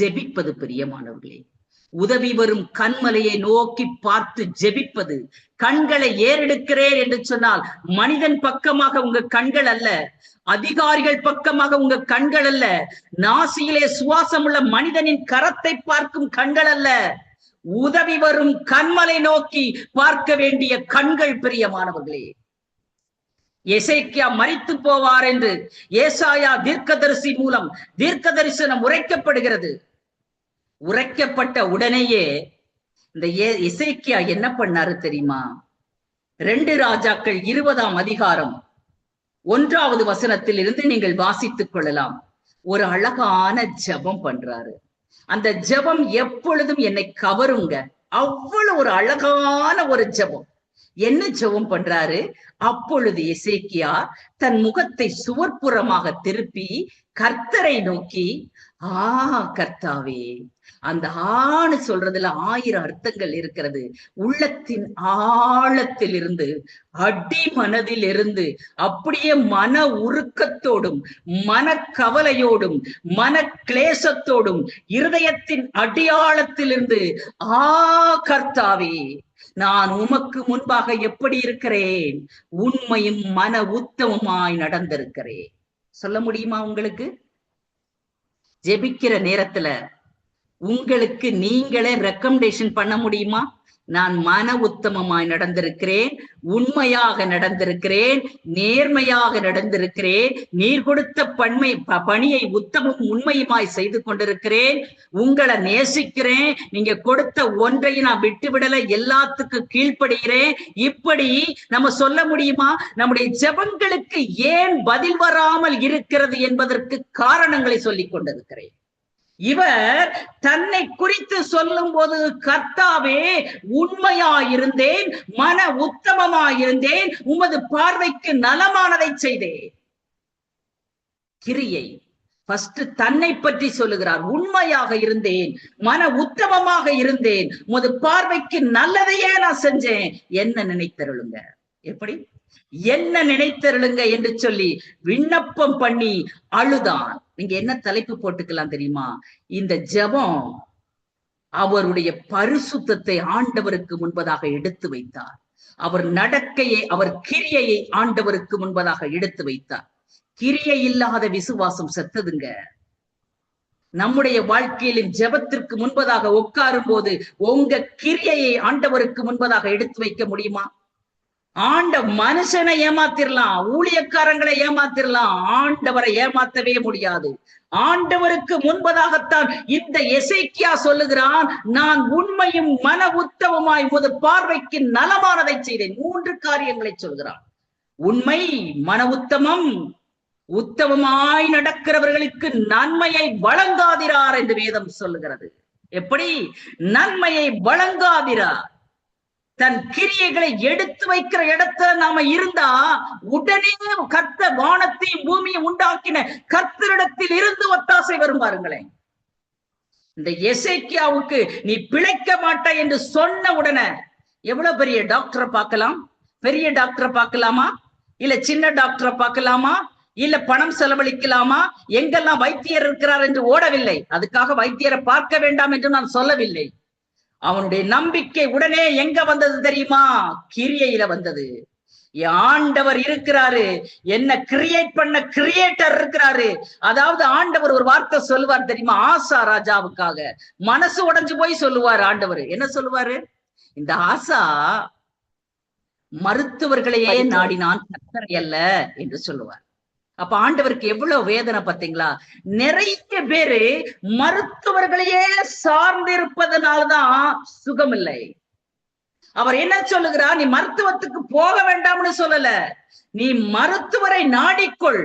ஜெபிப்பது. பிரியமானவர்களே, உதவி வரும் கன்மலையை நோக்கி பார்த்து ஜெபிப்பது. கண்களை ஏறெடுக்கிறேன் என்று சொன்னால் மனிதன் பக்கமாக உங்க கண்கள் அல்ல, அதிகாரிகள் பக்கமாக உங்க கண்கள் அல்ல, நாசியிலே சுவாசம் உள்ள மனிதனின் கரத்தை பார்க்கும் கண்கள் அல்ல, உதவி வரும் கன்மலை நோக்கி பார்க்க வேண்டிய கண்கள். பிரியமானவர்களே, எசேக்கியா மரித்து போவார் என்று ஏசாயா தீர்க்கதரிசி மூலம் தீர்க்க தரிசனம் உரைக்கப்படுகிறது. உரைக்கப்பட்ட உடனேயே இந்த எசேக்கியா என்ன பண்ணாரு தெரியுமா? 2 ராஜாக்கள் 20ஆம் அதிகாரம் 1வது வசனத்தில் இருந்து நீங்கள் வாசித்துக் கொள்ளலாம். ஒரு அழகான ஜெபம் பண்றாரு. அந்த ஜெபம் எப்பொழுதும் என்னை கவருங்க. அவ்வளவு ஒரு அழகான ஒரு ஜெபம். என்ன ஜெபம் பண்றாரு? அப்பொழுது எசேக்கியா தன் முகத்தை சுவர்ப்புறமாக திருப்பி கர்த்தரை நோக்கி, கர்த்தாவே, அந்த ஆணு சொல்றதுல 1000 அர்த்தங்கள் இருக்கிறது. உள்ளத்தின் ஆழத்தில் இருந்து, அடி மனதில் இருந்து, அப்படியே மன உருக்கத்தோடும் மன கவலையோடும் மன கிளேசத்தோடும் இருதயத்தின் அடியாழத்தில் இருந்து, கர்த்தாவே, நான் உமக்கு முன்பாக எப்படி இருக்கிறேன்? உண்மையும் மன உத்தமமாய் நடந்திருக்கிறேன். சொல்ல முடியுமா? உங்களுக்கு ஜெபிக்கிற நேரத்துல உங்களுக்கு நீங்களே ரெக்கமெண்டேஷன் பண்ண முடியுமா? நான் மன உத்தமமாய் நடந்திருக்கிறேன், உண்மையாக நடந்திருக்கிறேன், நேர்மையாக நடந்திருக்கிறேன், நீர் கொடுத்த பணியை உத்தமும் உண்மையுமாய் செய்து கொண்டிருக்கிறேன், உங்களை நேசிக்கிறேன், நீங்க கொடுத்த ஒன்றையும் நான் விட்டு விடல, எல்லாத்துக்கும் கீழ்ப்படுகிறேன். இப்படி நம்ம சொல்ல முடியுமா? நம்முடைய ஜெபங்களுக்கு ஏன் பதில் வராமல் இருக்கிறது என்பதற்கு காரணங்களை சொல்லிக் கொண்டிருக்கிறேன். இவர் தன்னை குறித்து சொல்லும் போது, கர்த்தாவே உண்மையாயிருந்தேன், மன உத்தமமாயிருந்தேன், உமது பார்வைக்கு நலமானதை செய்தேன். கிரியை ஃபர்ஸ்ட் தன்னை பற்றி சொல்லுகிறார். உண்மையாக இருந்தேன், மன உத்தமமாக இருந்தேன், உமது பார்வைக்கு நல்லதையே நான் செஞ்சேன், என்ன நினைத்தருளுங்க. எப்படி? என்ன நினைத்தருளுங்க என்று சொல்லி விண்ணப்பம் பண்ணி அழுதான். நீங்க என்ன தலைப்பு போட்டுக்கலாம் தெரியுமா? இந்த ஜெபம் அவருடைய பரிசுத்தத்தை ஆண்டவருக்கு முன்பதாக எடுத்து வைத்தார். அவர் நடக்கையை, அவர் கிரியையை ஆண்டவருக்கு முன்பதாக எடுத்து வைத்தார். கிரியை இல்லாத விசுவாசம் செத்ததுங்க. நம்முடைய வாழ்க்கையிலும் ஜெபத்திற்கு முன்பதாக உட்காரும் போது உங்க கிரியையை ஆண்டவருக்கு முன்பதாக எடுத்து வைக்க முடியுமா? மனுஷனை ஏமாத்திரலாம், ஊழியக்காரங்களை ஏமாத்திரலாம், ஆண்டவரை ஏமாத்தவே முடியாது. ஆண்டவருக்கு முன்பதாகத்தான் இந்த எசேக்கியா சொல்லுகிறான், நான் உண்மையும் மன உத்தமமாய் உமது பார்வைக்கு நலமானதை செய்தேன். 3 காரியங்களை சொல்கிறான். உண்மை, மன உத்தமம், உத்தமமாய் நடக்கிறவர்களுக்கு நன்மையை வழங்காதிரார் என்று வேதம் சொல்லுகிறது. எப்படி? நன்மையை வழங்காதிரார். தன் கிரியைகளை எடுத்து வைக்கிற இடத்துல நாம இருந்தா உடனே கர்த்தர் வானத்தையும் பூமியை உண்டாக்கின கர்த்தரிடத்தில் இருந்து ஒத்தாசை வரும். பாருங்களேன், இந்த எசேக்கியாவுக்கு நீ பிழைக்க மாட்டாய் என்று சொன்ன உடனே எவ்வளவு பெரிய டாக்டரை பார்க்கலாம்? பெரிய டாக்டரை பார்க்கலாமா? இல்ல சின்ன டாக்டரை பார்க்கலாமா? இல்ல பணம் செலவழிக்கலாமா? எங்கெல்லாம் வைத்தியர் இருக்கிறார் என்று ஓடவில்லை. அதுக்காக வைத்தியரை பார்க்க வேண்டாம் என்று நான் சொல்லவில்லை. அவனுடைய நம்பிக்கை உடனே எங்க வந்தது தெரியுமா? கிரியையில வந்தது. ஆண்டவர் இருக்கிறாரு, என்ன கிரியேட் பண்ண கிரியேட்டர் இருக்கிறாரு. அதாவது ஆண்டவர் ஒரு வார்த்தை சொல்லுவார் தெரியுமா? ஆசா ராஜாவுக்காக மனசு உடைஞ்சு போய் சொல்லுவார் ஆண்டவர். என்ன சொல்லுவாரு? இந்த ஆசா மருத்துவர்களையே நாடினான், கர்த்தரை அல்ல என்று சொல்லுவார். அப்ப ஆண்டவருக்கு எவ்வளவு வேதனை பார்த்தீங்களா? நிறைய பேரு மருத்துவர்களையே சார்ந்திருப்பதனால்தான் சுகம் இல்லை. அவர் என்ன சொல்லுகிறார்? நீ மருத்துவத்துக்கு போக வேண்டாம்னு சொல்லல, நீ மருத்துவரை நாடிக்கொள்,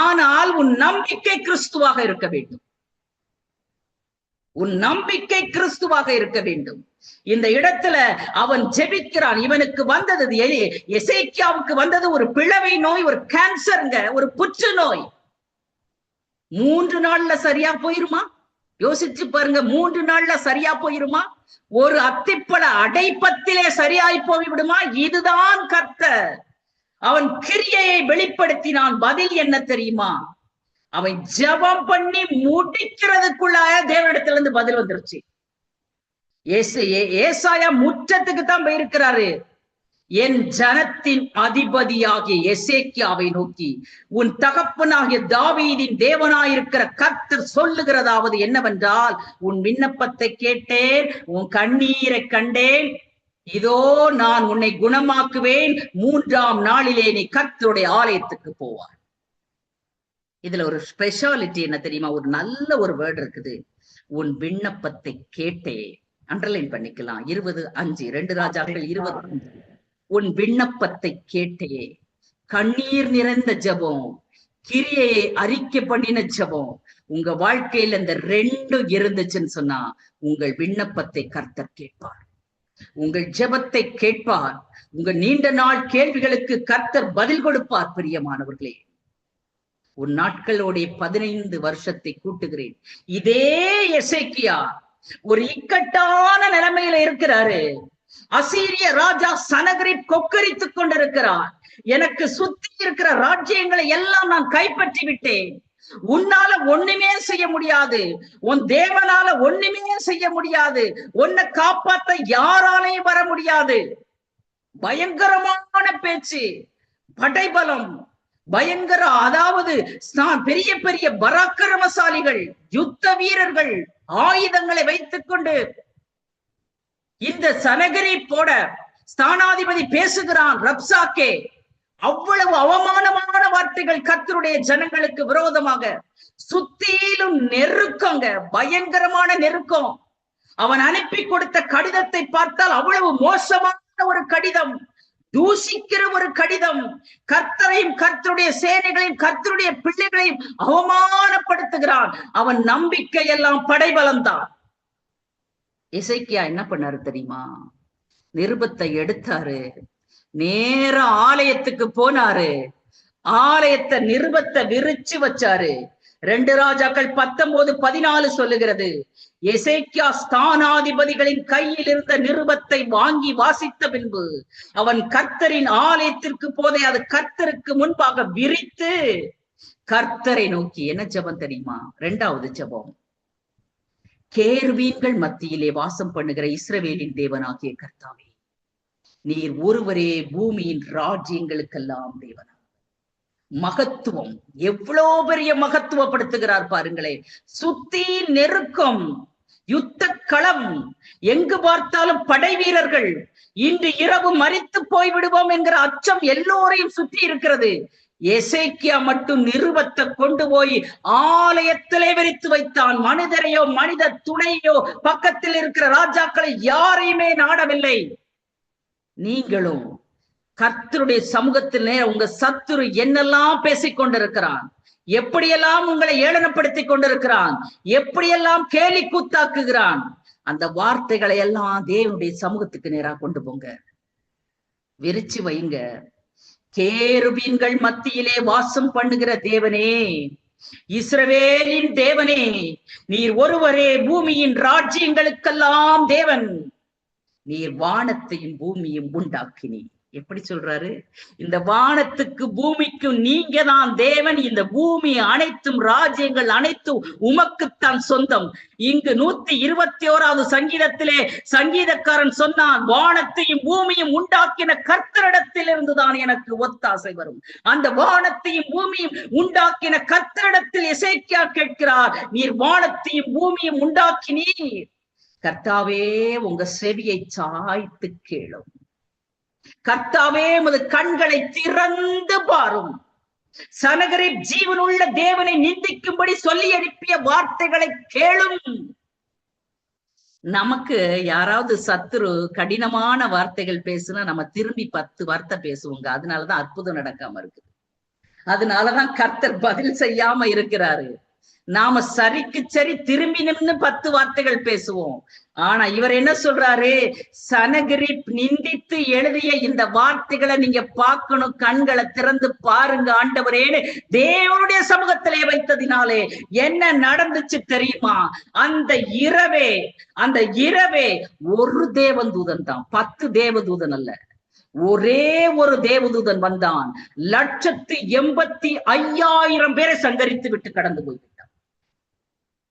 ஆனால் உன் நம்பிக்கை கிறிஸ்துவாக இருக்க வேண்டும். உன் நம்பிக்கை கிறிஸ்துவாக இருக்க வேண்டும். இந்த இடத்துல அவன் ஜெபிக்கிறான். இவனுக்கு வந்தது, எசேக்கியாவுக்கு வந்தது ஒரு பிளவை நோய், ஒரு கேன்சருங்க, ஒரு புற்று நோய். 3 நாள்ல சரியா போயிருமா? யோசிச்சு பாருங்க. 3 நாள்ல சரியா போயிருமா? ஒரு அத்திப்பழ அடைப்பத்திலே சரியாய் போய் விடுமா? இதுதான் கர்த்தர். அவன் கிரியையை வெளிப்படுத்தினான். பதில் என்ன தெரியுமா? அவன் ஜெபம் பண்ணி முடிக்கிறதுக்குள்ள தேவனிடத்திலிருந்து பதில் வந்துருச்சு. ஏசாயா முற்றத்துக்கு தான் போயிருக்கிறாரு. என் ஜனத்தின் அதிபதியாகிய எசேக்கியாவை நோக்கி, உன் தகப்பனாகிய தாவீதின் தேவனாயிருக்கிற கர்த்தர் சொல்லுகிறதாவது என்னவென்றால், உன் விண்ணப்பத்தை கேட்டேன், உன் கண்ணீரை கண்டேன், இதோ நான் உன்னை குணமாக்குவேன், 3ஆம் நாளிலே நீ கர்த்தருடைய ஆலயத்துக்கு போவார். இதுல ஒரு ஸ்பெஷாலிட்டி என்ன தெரியுமா? ஒரு நல்ல ஒரு வேர்டு இருக்குது. உன் விண்ணப்பத்தை கேட்டே, அண்டர்லைன் பண்ணிக்கலாம். 20:5, 2 ராஜாக்கள் 20:5. உன் விண்ணப்பத்தை கேட்டே, கண்ணீர் நிறைந்த ஜெபம், கிரியையை அறிக்கை பண்ணின ஜெபம். உங்க வாழ்க்கையில இந்த 2 இருந்துச்சுன்னு சொன்னா உங்கள் விண்ணப்பத்தை கர்த்தர் கேட்பார், உங்கள் ஜெபத்தை கேட்பார், உங்க நீண்ட நாள் கேள்விகளுக்கு கர்த்தர் பதில் கொடுப்பார். பிரியமானவர்களே, உன் நாட்களோடைய 15 வருஷத்தை கூட்டுகிறேன். இதே எசேக்கியா ஒரு இக்கட்டான நிலைமையில இருக்கிறாரு. அசீரிய ராஜா சனகரிப் கொக்கரித்துக் கொண்டிருக்கிறார். எனக்கு சுத்தி இருக்கிற ராஜ்யங்களை எல்லாம் நான் கைப்பற்றி விட்டேன், உன்னால ஒண்ணுமே செய்ய முடியாது, உன் தேவனால ஒண்ணுமே செய்ய முடியாது, உன்னை காப்பாற்ற யாராலையும் வர முடியாது. பயங்கரமான பேச்சு, படைபலம், பயங்கர, அதாவது பெரிய பெரிய பராக்கிரமசாலிகள், யுத்த வீரர்கள், ஆயுதங்களை வைத்துக் கொண்டு இந்த சனகரிப்போட ஸ்தானாதிபதி பேசுகிறான், ரப்சாக்கே, அவ்வளவு அவமானமான வார்த்தைகள் கர்த்தருடைய ஜனங்களுக்கு விரோதமாக. சுத்திலும் நெருக்கங்க, பயங்கரமான நெருக்கம். அவன் அனுப்பி கொடுத்த கடிதத்தை பார்த்தால் அவ்வளவு மோசமான ஒரு கடிதம், தூஷிக்கிற ஒரு கடிதம். கர்த்தரையும் கர்த்தருடைய சேனைகளையும் கர்த்தருடைய பிள்ளைகளையும் அவமானப்படுத்துகிறான். அவன் நம்பிக்கை எல்லாம் படைபலம்தான். எசேக்கியா என்ன பண்ணாரு தெரியுமா? நிருபத்தை எடுத்தாரு, நேர ஆலயத்துக்கு போனாரு, ஆலயத்தை நிருபத்தை விரிச்சு வச்சாரு. 2 ராஜாக்கள் 19:14 சொல்லுகிறது, எசேக்கியா ஸ்தானாதிபதிகளின் கையில் இருந்த நிருபத்தை வாங்கி வாசித்த பின்பு அவன் கர்த்தரின் ஆலயத்திற்கு போதே அது கர்த்தருக்கு முன்பாக விரித்து கர்த்தரை நோக்கி என்ன ஜெபம் தெரியுமா? 2வது ஜெபம், கேருபீன்கள் மத்தியிலே வாசம் பண்ணுகிற இஸ்ரவேலின் தேவனாகிய கர்த்தாவே, நீர் ஒருவரே பூமியின் ராஜ்யங்களுக்கெல்லாம் தேவனா. மகத்துவம், எவ்வளவு பெரிய மகத்துவப்படுத்துகிறார் பாருங்களேன். சுத்தி நெருக்கம், யுத்த களம், எங்கு பார்த்தாலும் படை வீரர்கள். இன்று இரவு மரித்து போய்விடுவோம் என்கிற அச்சம் எல்லோரையும் சுற்றி இருக்கிறது. எசேக்கியா மட்டும் நிருபத்தை கொண்டு போய் ஆலயத்திலே விரித்து வைத்தான். மனிதரையோ மனித துணையோ பக்கத்தில் இருக்கிற ராஜாக்களை யாரையுமே நாடவில்லை. நீங்களும் கர்த்தருடைய சமூகத்தில் உங்க சத்துரு என்னெல்லாம் பேசிக் கொண்டிருக்கிறான், எப்படியெல்லாம் உங்களை ஏளனப்படுத்திக் கொண்டிருக்கிறான், எப்படியெல்லாம் கேலி கூத்தாக்குகிறான், அந்த வார்த்தைகளை எல்லாம் தேவனுடைய சமூகத்துக்கு நேராக கொண்டு போங்க, விரிச்சு வைங்க. கேருபீன்கள் மத்தியிலே வாசம் பண்ணுகிற தேவனே, இஸ்ரவேலின் தேவனே, நீர் ஒருவரே பூமியின் ராஜ்யங்களுக்கெல்லாம் தேவன். நீர் வானத்தையும் பூமியும் உண்டாக்கினீர். எப்படி சொல்றாரு? இந்த வானத்துக்கு பூமிக்கும் நீங்க தான் தேவன். இந்த பூமி அனைத்தும் ராஜ்யங்கள் அனைத்தும் உமக்குத்தான் சொந்தம். இங்கு 121வது சங்கீதத்திலே சங்கீதக்காரன் சொன்னான், வானத்தையும் பூமியும் உண்டாக்கின கர்த்தரிடத்தில் இருந்துதான் எனக்கு ஒத்தாசை வரும். அந்த வானத்தையும் பூமியும் உண்டாக்கின கர்த்தரிடத்தில் எசேக்கியா கேட்கிறார், நீர் வானத்தையும் பூமியும் உண்டாக்கினீர். கர்த்தாவே, உங்க செவியை சாய்த்து கேளும். கர்த்தாவே, உமது கண்களை திறந்து பாரும். சனகரிப் ஜீவனுள்ள தேவனை நிந்திக்கும்படி சொல்லி அனுப்பிய வார்த்தைகளை கேளும். நமக்கு யாராவது சத்துரு கடினமான வார்த்தைகள் பேசுனா நம்ம திரும்பி 10 வார்த்தை பேசுவோங்க. அதனாலதான் அற்புதம் நடக்காம இருக்கு. அதனாலதான் கர்த்தர் பதில் செய்யாம இருக்கிறாரு. நாம சரிக்கு சரி திரும்பி நின்று 10 வார்த்தைகள் பேசுவோம். ஆனா இவர் என்ன சொல்றாரு? சனகரிப் நிந்தித்து எழுதிய இந்த வார்த்தைகளை நீங்க பார்க்கணும், கண்களை திறந்து பாருங்க ஆண்டவரேன்னு தேவனுடைய சமூகத்திலே வைத்ததினாலே என்ன நடந்துச்சு தெரியுமா? அந்த இரவே ஒரு தேவதூதன் தான், 10 தேவதூதன் அல்ல, ஒரே ஒரு தேவதூதன் வந்தான். 185,000 பேரை சங்கரித்து விட்டு கடந்து போய்விட்டான்.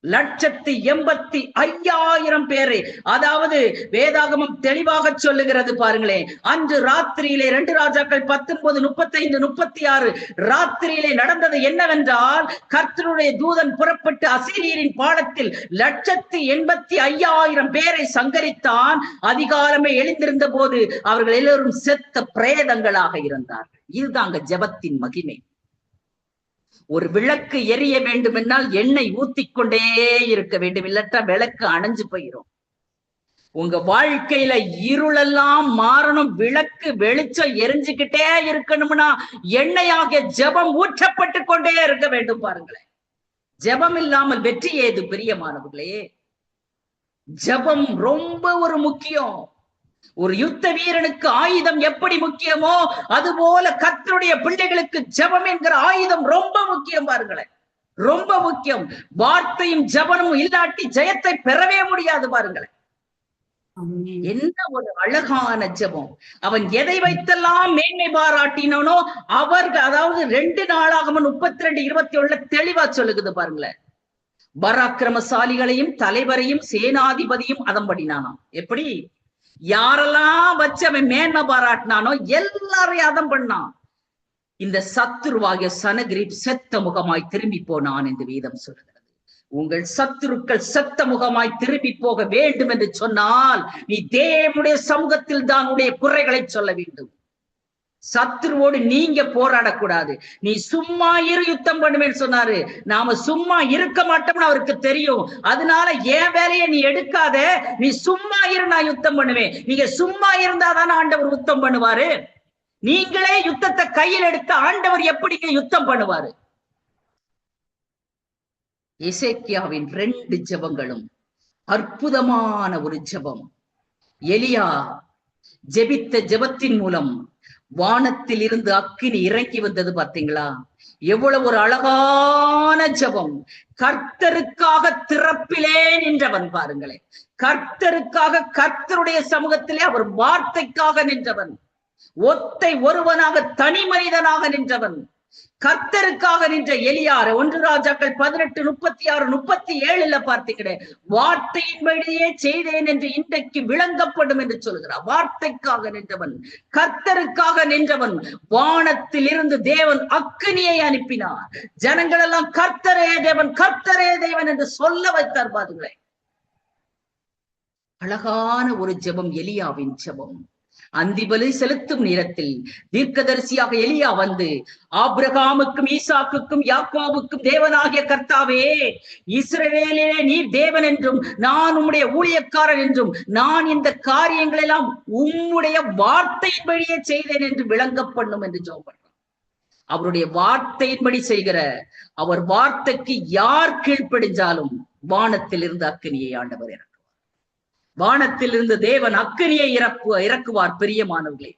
185,000 பேரை. அதாவது வேதாகமம் தெளிவாக சொல்லுகிறது பாருங்களேன். அன்று ராத்திரியிலே 2 ராஜாக்கள் 19, 35, 36 ராத்திரியிலே நடந்தது என்னவென்றால், கர்த்தருடைய தூதன் புறப்பட்டு அசீரியரின் பாளத்தில் 185,000 பேரை சங்கரித்தான். அதிகாலமே எழுந்திருந்த போது அவர்கள் எல்லோரும் செத்த பிரேதங்களாக இருந்தார்கள். இதுதாங்க ஜெபத்தின் மகிமை. ஒரு விளக்கு எரிய வேண்டும் என்றால் எண்ணெய் ஊத்திக்கொண்டே இருக்க வேண்டும், இல்லட்டா விளக்கு அணைஞ்சு போயிரும். உங்க வாழ்க்கையில இருளெல்லாம் மாறணும், விளக்கு வெளிச்சம் எரிஞ்சுக்கிட்டே இருக்கணும்னா எண்ணெயாக ஜெபம் ஊற்றப்பட்டு கொண்டே இருக்க வேண்டும். பாருங்களேன், ஜெபம் இல்லாமல் வெற்றி ஏது பிரியமானவர்களே? ஜெபம் ரொம்ப ஒரு முக்கியம். ஒரு யுத்த வீரனுக்கு ஆயுதம் எப்படி முக்கியமோ அதுபோல கர்த்தருடைய பிள்ளைகளுக்கு ஜெபம் என்கிற ஆயுதம் ரொம்ப முக்கியம். பாருங்களேன், ரொம்ப முக்கியம். வார்த்தையும் ஜெபமும் இல்லாட்டி ஜெயத்தை பெறவே முடியாது. பாருங்களேன், என்ன ஒரு அழகான ஜெபம். அவன் எதை வைத்தெல்லாம் மேன்மை பாராட்டினோ அவர்கள், அதாவது 2 நாளாகமம் 32:27 தெளிவா சொல்லுகிறது பாருங்களேன். பராக்கிரமசாலிகளையும் தலைவரையும் சேனாதிபதியும் அதம்படினானாம். எப்படி? யாரெல்லாம் வச்சு அவன் மேன்மை பாராட்டினானோ எல்லாரையும் அதம் பண்ணான். இந்த சத்துருவாகிய சனகரிப் செத்த முகமாய் திரும்பி போனான் என்று வேதம் சொல்லுகிறது. உங்கள் சத்துருக்கள் செத்த முகமாய் திரும்பி போக வேண்டும் என்று சொன்னால் நீ தேவனுடைய சமூகத்தில் தான் உடைய குறைகளை சொல்ல வேண்டும். சத்துருவோடு நீங்க போராடக்கூடாது. நீ சும்மா இரு, யுத்தம் பண்ணுவேன்னு சொன்னாரு. நாம சும்மா இருக்க மாட்டோம்னு அவருக்கு தெரியும். அதனால என் வேலையை நீ எடுக்காத, நீ சும்மா இரு, நான் யுத்தம் பண்ணுவேன். நீங்க சும்மா இருந்தாதான் ஆண்டவர் யுத்தம் பண்ணுவாரு. நீங்களே யுத்தத்தை கையில் எடுத்த ஆண்டவர் எப்படிங்க யுத்தம் பண்ணுவாரு? எசேக்கியாவின் 2 ஜெபங்களும் அற்புதமான ஒரு ஜெபம். எலியா ஜெபித்த ஜெபத்தின் மூலம் வானத்தில் இருந்து அக்கினி இறங்கி வந்தது. பாத்தீங்களா? எவ்வளவு ஒரு அழகான ஜெபம். கர்த்தருக்காக திறப்பிலே நின்றவன் பாருங்களேன். கர்த்தருக்காக, கர்த்தருடைய சமூகத்திலே அவர் வார்த்தைக்காக நின்றவன். ஒத்தை ஒருவனாக, தனி மனிதனாக நின்றவன். கர்த்தருக்காக நின்ற எலியார் 1 ராஜாக்கள் 18:36-37 பார்த்தீங்களே, வார்த்தையின்படியே செய்தேன் என்று இன்றைக்கு விளங்கப்படும் என்று சொல்கிறார். வார்த்தைக்காக நின்றவன், கர்த்தருக்காக நின்றவன். வானத்தில் இருந்து தேவன் அக்கினியை அனுப்பினார். ஜனங்கள் எல்லாம் கர்த்தரே தேவன், கர்த்தரே தேவன் என்று சொல்ல வைத்தார். பாருங்களே, அழகான ஒரு ஜெபம், எலியாவின் ஜெபம். அந்திபலி செலுத்தும் நேரத்தில் தீர்க்கதரிசியாக எலியா வந்து, ஆபிரகாமுக்கும் ஈசாக்குக்கும் யாக்கோபுக்கும் தேவனாகிய கர்த்தாவே, இஸ்ரவேலே நீர் தேவன் என்றும் நான் உம்முடைய ஊழியக்காரன் என்றும் நான் இந்த காரியங்கள் எல்லாம் உம்முடைய வார்த்தையின்படியே செய்தேன் என்று விளங்க பண்ணும் என்று ஜெபம். அவருடைய வார்த்தையின்படி செய்கிற அவர் வார்த்தைக்கு யார் கீழ்ப்படிஞ்சாலும் வானத்தில் இருந்து அக்கினியை ஆண்டவர் இறக்குவார். வானத்தில் இருந்து தேவன் அக்கினியை இறக்குவார். பிரியமானவர்களே,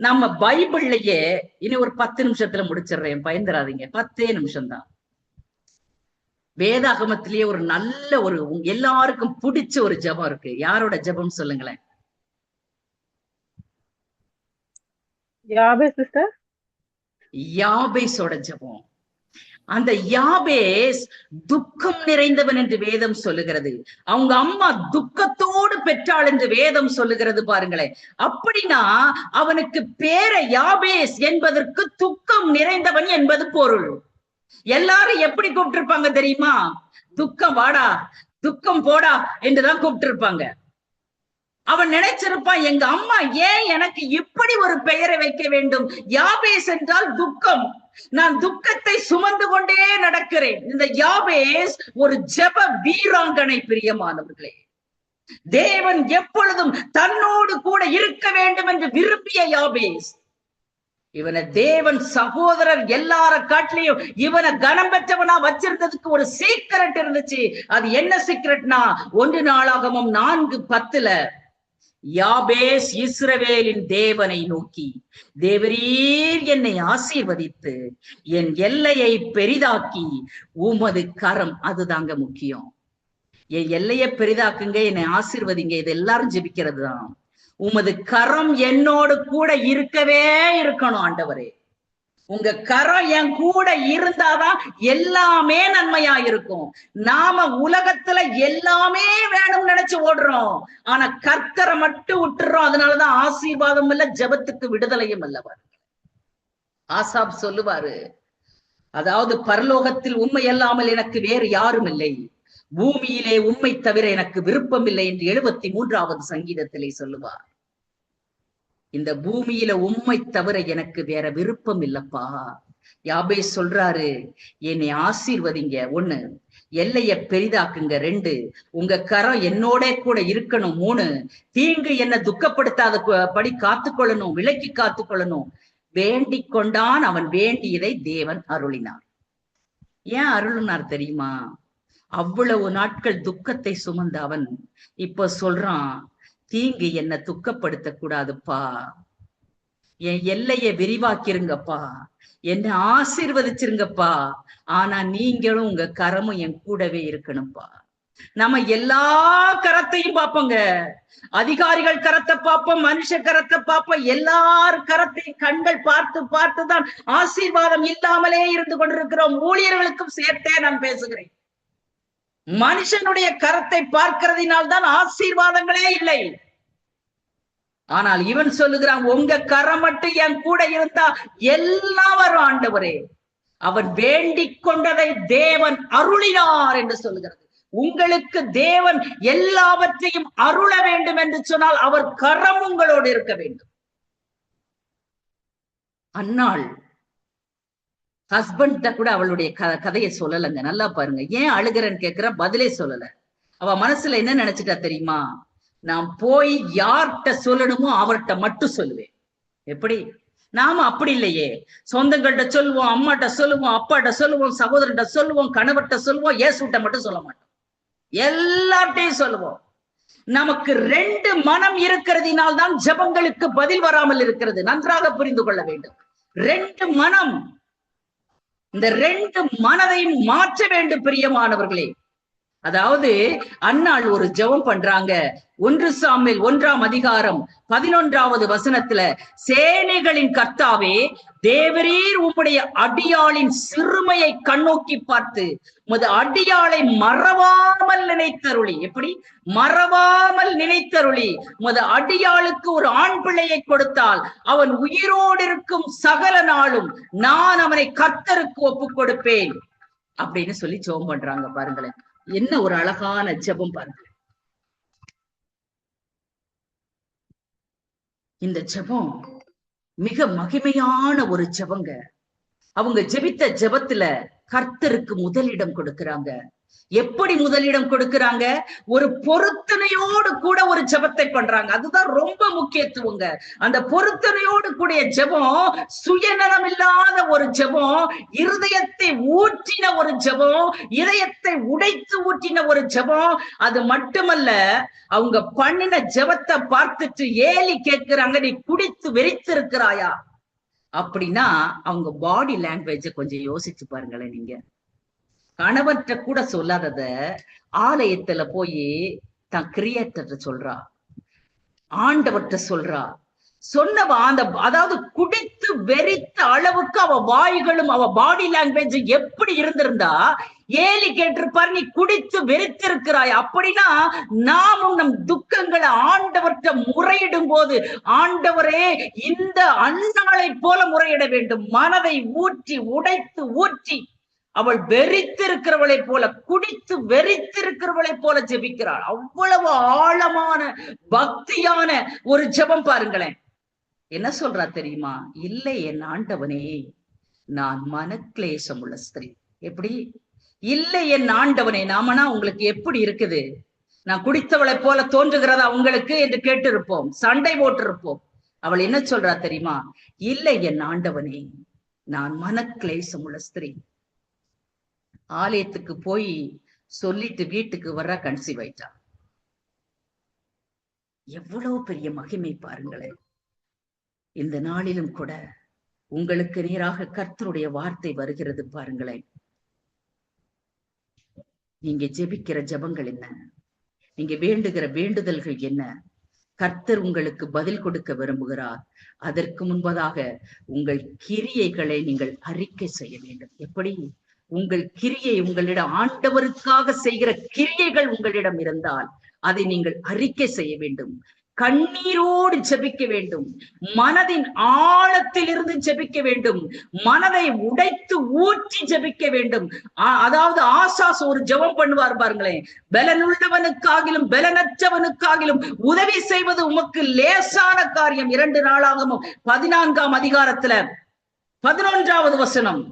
நம்ம பைபிள்லயே இனி ஒரு 10 நிமிஷத்துல முடிச்சிடுறேன், பயந்துராதீங்க. 10 நிமிஷம் தான். வேதாகமத்திலேயே ஒரு நல்ல ஒரு எல்லாருக்கும் பிடிச்ச ஒரு ஜெபம் இருக்கு. யாரோட ஜெபம் சொல்லுங்களேன்? யாபேஸோட ஜெபம். அந்த யாபேஸ் துக்கம் நிறைந்தவன் என்று வேதம் சொல்லுகிறது. அவங்க அம்மா துக்கத்தோடு பெற்றாள் என்று வேதம் சொல்லுகிறது. பாருங்களேன், அப்படின்னா அவனுக்கு பேர யாபேஸ் என்பதற்கு துக்கம் நிறைந்தவன் என்பது பொருள். எல்லாரும் எப்படி கூப்பிட்டிருப்பாங்க தெரியுமா? துக்கம் வாடா, துக்கம் போடா என்றுதான் கூப்பிட்டிருப்பாங்க. அவன் நினைச்சிருப்பான், எங்க அம்மா ஏன் எனக்கு இப்படி ஒரு பெயரை வைக்க வேண்டும்? யாபேஸ் என்றால் துக்கம், நான் துக்கத்தை சுமந்து கொண்டே நடக்கிறேன். இந்த யாபேஸ் ஒரு ஜெப வீராங்கனை. பிரியமானவர்களே, தேவன் எப்பொழுதும் தன்னோடு கூட இருக்க வேண்டும் என்று விரும்பிய யாபேஸ். இவனை தேவன் சகோதரர் எல்லார காட்டிலையும் இவனை கனம் பெற்றவனா வச்சிருந்ததுக்கு ஒரு சீக்கிரட் இருந்துச்சு. அது என்ன சீக்கிரட்னா, 1 நாளாகமம் 4:10 யாபேஸ் இஸ்ரவேலின் தேவனை நோக்கி, தேவரீர் என்னை ஆசீர்வதித்து என் எல்லையை பெரிதாக்கி உமது கரம், அதுதாங்க முக்கியம். என் எல்லையை பெரிதாக்குங்க, என்னை ஆசீர்வதிங்க, இது எல்லாரும் ஜெபிக்கிறது தான். உமது கரம் என்னோடு கூட இருக்கவே இருக்கணும் ஆண்டவரே. உங்க கரம் என் கூட இருந்தாதான் எல்லாமே நன்மையா இருக்கும். நாம உலகத்துல எல்லாமே வேணும்னு நினைச்சு ஓடுறோம், ஆனா கர்த்தரை மட்டும் விட்டுறோம். அதனாலதான் ஆசீர்வாதம் இல்ல, ஜெபத்துக்கு விடுதலையும் அல்லவர். ஆசாப் சொல்லுவாரு, அதாவது பரலோகத்தில் உண்மை அல்லாமல் எனக்கு வேறு யாரும் இல்லை, பூமியிலே உண்மை தவிர எனக்கு விருப்பம் இல்லை என்று 73வது சங்கீதத்திலே சொல்லுவார். இந்த பூமியில உண்மை தவிர எனக்கு வேற விருப்பம் இல்லப்பா. யாபேஸ் சொல்றாரு, என்னை ஆசீர்வதிங்க. 1, எல்லைய பெரிதாக்குங்க. 2, உங்க கரம் என்னோட கூட இருக்கணும். 3, தீங்கு என்ன துக்கப்படுத்தாத படி காத்துக்கொள்ளணும், விலக்கி காத்துக்கொள்ளணும். வேண்டிக் கொண்டான். அவன் வேண்டியதை தேவன் அருளினார். ஏன் அருளினார் தெரியுமா? அவ்வளவு நாட்கள் துக்கத்தை சுமந்த அவன் இப்ப சொல்றான், தீங்கு என்ன துக்கப்படுத்த கூடாதுப்பா, என் எல்லையை விரிவாக்கிருங்கப்பா, என்னை ஆசீர்வதிச்சிருங்கப்பா, ஆனா நீங்களும் உங்க கரமும் என் கூடவே இருக்கணும்ப்பா. நம்ம எல்லா கரத்தையும் பார்ப்போங்க. அதிகாரிகள் கரத்தை பார்ப்போம், மனுஷ கரத்தை பார்ப்போம், எல்லார் கரத்தையும் கண்கள் பார்த்து பார்த்துதான் ஆசீர்வாதம் இல்லாமலே இருந்து கொண்டிருக்கிறோம். ஊழியர்களுக்கும் சேர்த்தே நான் பேசுகிறேன். மனுஷனுடைய கரத்தை பார்க்கிறதினால் தான் ஆசீர்வாதங்களே இல்லை. ஆனால் இவன் சொல்லுகிறான், உங்க கரம் மட்டும் என் கூட இருந்தா எல்லாம் வரும் ஆண்டவரே. அவன் வேண்டிக் கொண்டதை தேவன் அருளினார் என்று சொல்கிறது. உங்களுக்கு தேவன் எல்லாவற்றையும் அருள வேண்டும் என்று சொன்னால் அவர் கரம் உங்களோடு இருக்க வேண்டும். அன்னாள் ஹஸ்பண்ட் கூட அவளுடைய கதையை சொல்லலங்க. நல்லா பாருங்க. ஏன் அழுகிறன்னு கேக்குற, பதிலே சொல்லல. அவ மனசுல என்ன நினைச்சிட்டா தெரியுமா? நான் போய் யார்கிட்ட சொல்லணுமோ அவர்கிட்ட மட்டும் சொல்லுவேன். எப்படி? நாம அப்படி இல்லையே. சொந்தங்கள்கிட்ட சொல்லுவோம், அம்மாட்ட சொல்லுவோம், அப்பாட்ட சொல்லுவோம், சகோதரன்ட்ட சொல்லுவோம், கணவர்கிட்ட சொல்லுவோம், இயேசுட்ட மட்டும் சொல்ல மாட்டோம். எல்லார்ட்டையும் சொல்லுவோம். நமக்கு 2 மனம் இருக்கிறதினால் தான் ஜெபங்களுக்கு பதில் வராமல் இருக்கிறது. நன்றாக புரிந்து கொள்ள வேண்டும். 2 மனம். இந்த 2 மனதையும் மாற்ற வேண்டும் பிரியமானவர்களே. அதாவது அன்னாள் ஒரு ஜெபம் பண்றாங்க. 1 சாமுவேல் 1ஆம் அதிகாரம் 11வது வசனத்துல, சேனைகளின் கர்த்தாவே, தேவரீர் உம்முடைய அடியாளின் சிறுமையை கண்ணோக்கி பார்த்து உமது அடியாளை மறவாமல் நினைத்தருளி. எப்படி? மறவாமல் நினைத்தருளி உமது அடியாளுக்கு ஒரு ஆண் பிள்ளையை கொடுத்தால் அவன் உயிரோடு இருக்கும் சகல நாளும் நான் அவனை கர்த்தருக்கு ஒப்புக் கொடுப்பேன் அப்படின்னு சொல்லி ஜெபம் பண்றாங்க. பாருங்களேன், என்ன ஒரு அழகான ஜெபம் பாருங்க. இந்த ஜெபம் மிக மகிமையான ஒரு ஜெபங்க. அவங்க ஜெபித்த ஜெபத்துல கர்த்தருக்கு முதலிடம் கொடுக்கிறாங்க. எப்படி முதலிடம் கொடுக்கிறாங்க? ஒரு பொருத்தனையோடு கூட ஒரு ஜெபத்தை பண்றாங்க. அதுதான் ரொம்ப முக்கியத்துவங்க. அந்த பொருத்தனையோடு கூடிய ஜெபம் சுயநலம் இல்லாத ஒரு ஜெபம், இருதயத்தை ஊற்றின ஒரு ஜெபம், இதயத்தை உடைத்து ஊற்றின ஒரு ஜெபம். அது மட்டுமல்ல, அவங்க பண்ணின ஜெபத்தை பார்த்துட்டு ஏலி கேட்கிறாங்க, நீ குடித்து வெறித்திருக்கிறாயா அப்படின்னா அவங்க பாடி லாங்குவேஜ கொஞ்சம் யோசிச்சு பாருங்களேன். நீங்க கணவர்கிட்ட கூட சொல்லாதத ஆலயத்துல போய் தான் கிரியேட்டர் சொல்றா, ஆண்டவர்கிட்ட சொல்றா. சொன்னவ அந்த அதாவது குடித்து வெறித்த அளவுக்கு அவ வாய்களும் அவ பாடி லாங்குவேஜ் எப்படி இருந்திருந்தா ஏலி கேட்டிருப்பாரு, நீ குடித்து வெறித்திருக்கிறாய். அப்படின்னா நாமும் நம் துக்கங்களை ஆண்டவர்கிட்ட முறையிடும் போது, ஆண்டவரே இந்த அன்னாளை போல முறையிட வேண்டும். மனதை ஊற்றி உடைத்து ஊற்றி அவள் வெறித்திருக்கிறவளை போல, குடித்து வெறித்திருக்கிறவளை போல ஜெபிக்கிறாள். அவ்வளவு ஆழமான பக்தியான ஒரு ஜெபம் பாருங்களேன். என்ன சொல்றா தெரியுமா? இல்லை என் ஆண்டவனே, நான் மனக்லேசம் உள்ள ஸ்திரீ. எப்படி? இல்லை என் ஆண்டவனே. நாமனா உங்களுக்கு எப்படி இருக்குது? நான் குடித்தவளை போல தோன்றுகிறதா உங்களுக்கு என்று கேட்டிருப்போம், சண்டை போட்டிருப்போம். அவள் என்ன சொல்றா தெரியுமா? இல்லை என் ஆண்டவனே, நான் மனக்லேசம் உள்ள ஸ்திரீ. ஆலயத்துக்கு போய் சொல்லிட்டு வீட்டுக்கு வர்ற கன்சீவ் ஆயிட்டா. எவ்வளவு பெரிய மகிமை பாருங்களேன். இந்த நாளிலும் கூட உங்களுக்கு நேராக கர்த்தருடைய வார்த்தை வருகிறது பாருங்களேன். நீங்க ஜெபிக்கிற ஜெபங்கள் என்ன? நீங்க வேண்டுகிற வேண்டுதல்கள் என்ன? கர்த்தர் உங்களுக்கு பதில் கொடுக்க விரும்புகிறார். அதற்கு முன்பதாக உங்கள் கிரியைகளை நீங்கள் அறிக்கை செய்ய வேண்டும். எப்படி? உங்கள் கிரியை உங்களிடம், ஆண்டவருக்காக செய்கிற கிரியைகள் உங்களிடம் இருந்தால் அதை நீங்கள் அறிக்கை செய்ய வேண்டும். கண்ணீரோடு ஜெபிக்க வேண்டும். மனதின் ஆழத்தில் இருந்து ஜெபிக்க வேண்டும். மனதை உடைத்து ஊற்றி ஜெபிக்க வேண்டும். அதாவது ஆசாஸ் ஒரு ஜெபம் பண்ணுவார் பாருங்களேன், பலனுள்ளவனுக்காகிலும் பலனற்றவனுக்காகிலும் உதவி செய்வது உமக்கு லேசான காரியம். 2 நாளாகமம் 14ஆம் அதிகாரத்துல 11வது வசனம்.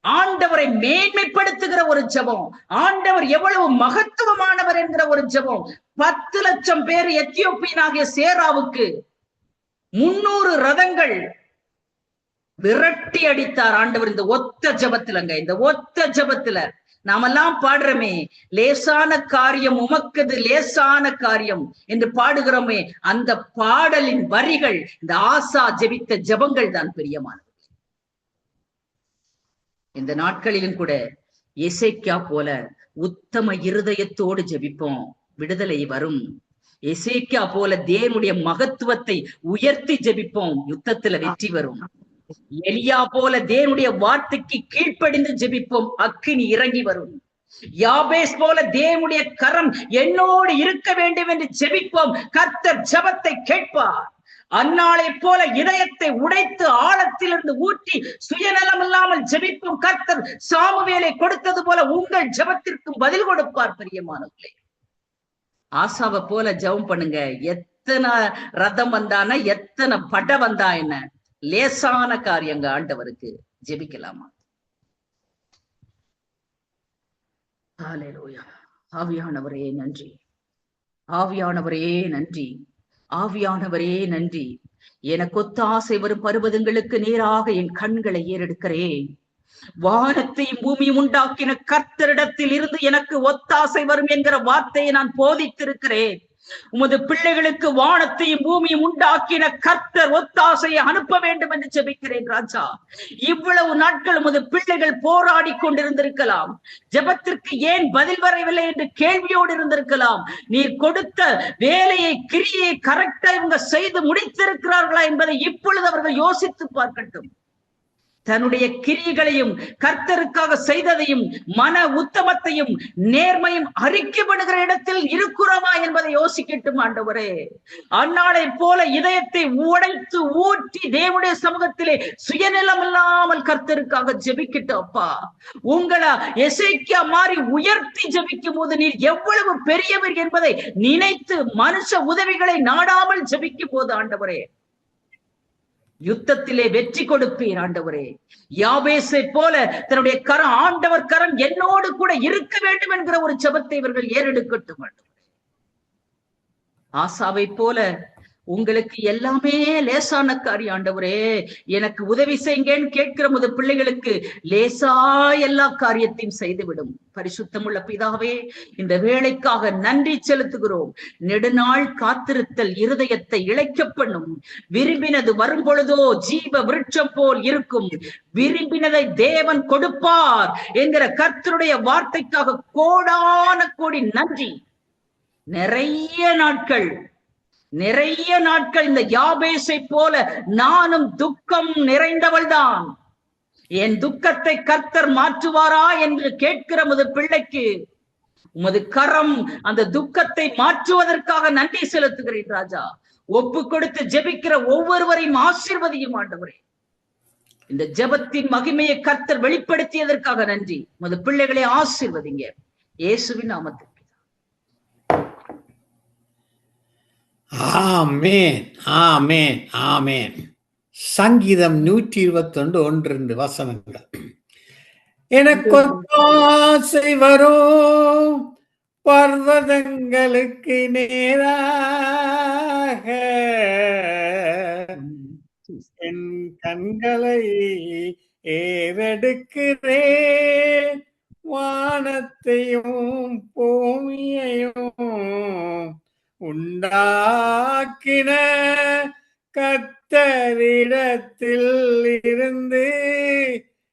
ஆண்டவரை மேன்மைப்படுத்துகிற ஒரு ஜெபம், ஆண்டவர் எவ்வளவு மகத்துவமானவர் என்கிற ஒரு ஜெபம். 10 லட்சம் பேர் எத்தியோப்பியனாகிய சேராவுக்கு 300 ரதங்கள் விரட்டி அடித்தார் ஆண்டவர் இந்த ஒத்த ஜெபத்துலங்க. இந்த ஒத்த ஜெபத்துல நாமெல்லாம் பாடுறோமே, லேசான காரியம் உமக்குது லேசான காரியம் என்று பாடுகிறோமே, அந்த பாடலின் வரிகள் இந்த ஆசா ஜெபித்த ஜெபங்கள் தான் பிரியமானது. இந்த நாட்களிலும் கூட எசேக்கியா போல உத்தம இருதயத்தோடு ஜெபிப்போம், விடுதலை வரும். எசேக்கியா போல தேவனுடைய மகத்துவத்தை உயர்த்தி ஜெபிப்போம், யுத்தத்துல வெற்றி வரும். எலியா போல தேவனுடைய வார்த்தைக்கு கீழ்ப்படிந்து ஜெபிப்போம், அக்கினி இறங்கி வரும். யாபேஸ் போல தேவனுடைய கரம் என்னோடு இருக்க வேண்டும் என்று ஜெபிப்போம், கர்த்தர் ஜெபத்தை கேட்பார். அந்நாளை போல இதயத்தை உடைத்து ஆழத்திலிருந்து ஊற்றி சுயநலம் இல்லாமல் ஜெபிக்கும் கர்த்தர் சாமுவேலை கொடுத்தது போல உங்கள் ஜெபத்திற்கும் பதில் கொடுப்பார். பிரியமானவர்களே, ஆசாவை போல ஜெபம் பண்ணுங்க. எத்தனை ரதம் வந்தான, எத்தனை பட வந்தா என்ன, லேசான காரியங்க ஆண்டவருக்கு. ஜெபிக்கலாமா? ஹல்லேலூயா. ஆவியானவரே நன்றி, ஆவியானவரே நன்றி, ஆவியானவரே நன்றி. எனக்கு ஒத்தாசை வரும் பர்வதங்களுக்கு நேராக என் கண்களை ஏறெடுக்கிறேன். வானத்தையும் பூமியும் உண்டாக்கின கர்த்தரிடத்தில் இருந்து எனக்கு ஒத்தாசை வரும் என்கிற வார்த்தையை நான் போதித்திருக்கிறேன். உமது பிள்ளைகளுக்கு வானத்தையும் பூமியும் உண்டாக்கின கர்த்தர் ஒத்தாசையை அனுப்ப வேண்டும் என்று ஜெபிக்கிறேன் ராஜா. இவ்வளவு நாட்கள் உமது பிள்ளைகள் போராடி கொண்டிருந்திருக்கலாம். ஜெபத்திற்கு ஏன் பதில் வரவில்லை என்று கேள்வியோடு இருந்திருக்கலாம். நீர் கொடுத்த வேலையை, கிரியை கரெக்டா இவங்க செய்து முடித்திருக்கிறார்களா என்பதை இப்பொழுது அவர்கள் யோசித்து பார்க்கட்டும். தன்னுடைய கிரியைகளையும் கர்த்தருக்காக செய்ததையும் மன உத்தமத்தையும் நேர்மையும் அறிக்கைப்படுகிற இடத்தில் இருக்கிறோமா என்பதை யோசிக்கட்டும் ஆண்டவரே. அந்நாளை போல இதயத்தை உடைத்து ஊற்றி தேவனுடைய சமூகத்திலே சுயநலம் இல்லாமல் கர்த்தருக்காக ஜெபிக்கட்டும் அப்பா. உங்களை எசேக்கியா மாறி உயர்த்தி ஜெபிக்கும் போது நீர் எவ்வளவு பெரியவர் என்பதை நினைத்து மனுஷ உதவிகளை நாடாமல் ஜெபிக்கும் போது ஆண்டவரே, யுத்தத்திலே வெற்றி கொடுப்பீர் ஆண்டவரே. யாபேசை போல தன்னுடைய கரம், ஆண்டவர் கரம் என்னோடு கூட இருக்க வேண்டும் என்கிற ஒரு ஜெபத்தை இவர்கள் ஏறெடுக்கட்டும் ஆண்டவரே. ஆசாவை போல உங்களுக்கு எல்லாமே லேசான காரியம் ஆண்டவரே. எனக்கு உதவி செய்யுங்கன்னு கேட்கிற முத பிள்ளைகளுக்கு லேசா எல்லா காரியத்தையும் செய்துவிடும். பரிசுத்தமுள்ள பிதாவே, இந்த வேளைக்காக நன்றி செலுத்துகிறோம். நெடுநாள் காத்திருத்தல் இருதயத்தை இளைக்க பண்ணும். விரும்பினது வரும் பொழுதோ ஜீவ விருட்சம் போல் இருக்கும். விரும்பினதை தேவன் கொடுப்பார் என்கிற கர்த்தருடைய வார்த்தைக்காக கோடான கோடி நன்றி. நிறைய நாட்கள் இந்த யாபேசை போல நானும் துக்கம் நிறைந்தவள் தான். என் துக்கத்தை கர்த்தர் மாற்றுவாரா என்று கேட்கிற உமது பிள்ளைக்கு உமது கரம் அந்த துக்கத்தை மாற்றுவதற்காக நன்றி செலுத்துகிறேன் ராஜா. ஒப்பு கொடுத்து ஜெபிக்கிற ஒவ்வொருவரையும் ஆசீர்வதியும் ஆண்டவரே. இந்த ஜெபத்தின் மகிமையை கர்த்தர் வெளிப்படுத்தியதற்காக நன்றி. உமது பிள்ளைகளை ஆசீர்வதிங்க இயேசுவின் நாமத்தில். ஆமேன், ஆமேன், ஆமேன். சங்கீதம் 121:1-2 வசனங்கள். எனக்கு ஆசை வரும் பர்வதங்களுக்கு நேராக என் கண்களை ஏறெடுக்கிறேன். வானத்தையும் பூமியையும் உண்டாக்கின கர்த்தரிடத்தில் இருந்து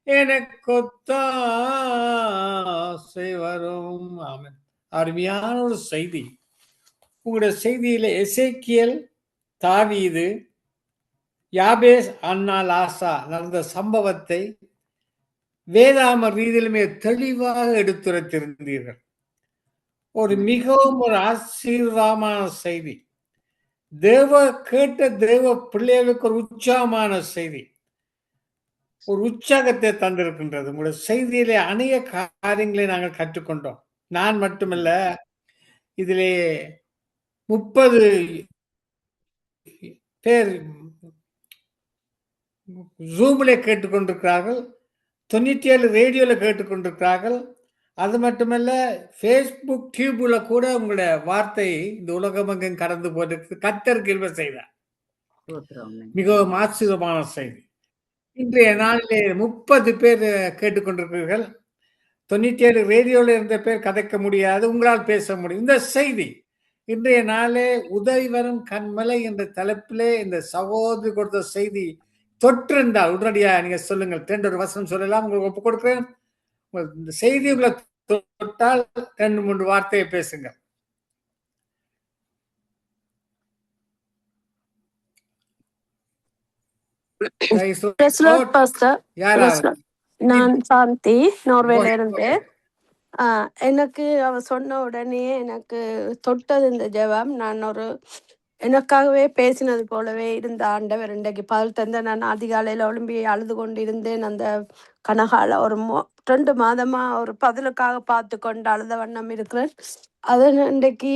எனக்கு ஒத்தாசை வரும். ஆமென். அருமையான ஒரு செய்தி. உங்களுடைய செய்தியில எசேக்கியேல், தாவீது, யாபேஸ், அன்னாள், ஆசா நடந்த சம்பவத்தை வேதாம ரீதியிலுமே தெளிவாக எடுத்துரைத்திருந்தீர்கள். ஒரு மிகவும் ஒரு ஆசீர்வாதமான செய்தி. கேட்ட தேவ பிள்ளைகளுக்கு ஒரு உற்சாகமான செய்தி, ஒரு உற்சாகத்தை தந்திருக்கின்றது. உங்களுடைய செய்தியிலே அநேக காரியங்களை நாங்கள் கற்றுக்கொண்டோம். நான் மட்டுமல்ல, இதிலே 30 பேர் ஜூம்ல கேட்டுக்கொண்டிருக்கிறார்கள், 97 ரேடியோல கேட்டுக்கொண்டிருக்கிறார்கள். அது மட்டுமல்ல, ஃபேஸ்புக், டியூப்ல கூட உங்களுடைய வார்த்தை இந்த உலகமெங்கும் கடந்து போயிருக்கு. கர்த்தர் கிருபை செய்தார். மிகவும் ஆச்சரியமான செய்தி. இன்றைய நாளிலே 30 பேர் கேட்டுக்கொண்டிருக்கிறீர்கள். 97 ரேடியோல இருந்த பேர் கதைக்க முடியாது, உங்களால் பேச முடியும். இந்த செய்தி இன்றைய நாளே உதவி வரும் கண்மலை என்ற தலைப்பிலே இந்த சகோதரி கொடுத்த செய்தி தொற்றிருந்தால் உடனடியா நீங்க சொல்லுங்கள். 2 வசனம் சொல்லலாம், உங்களுக்கு ஒப்பு கொடுக்கிறேன். இந்த செய்தி உங்களை தொட்டால் 2-3 வார்த்தையை பேசுங்க. நான் சாந்தி, நார்வேல இருந்து. எனக்கு அவ சொன்ன உடனே எனக்கு தொட்டது இந்த ஜெபம். நான் ஒரு எனக்காகவே பேசினது போலவே இருந்த ஆண்டவர் இன்றைக்கு பதில் தந்த. நான் அதிகாலையில் எழும்பி அழுது கொண்டு இருந்தேன். அந்த கனகால ஒரு 2 மாதமா ஒரு பதிலுக்காக பார்த்து கொண்டு அழுத வண்ணம் இருக்கிறேன். அதை இன்றைக்கு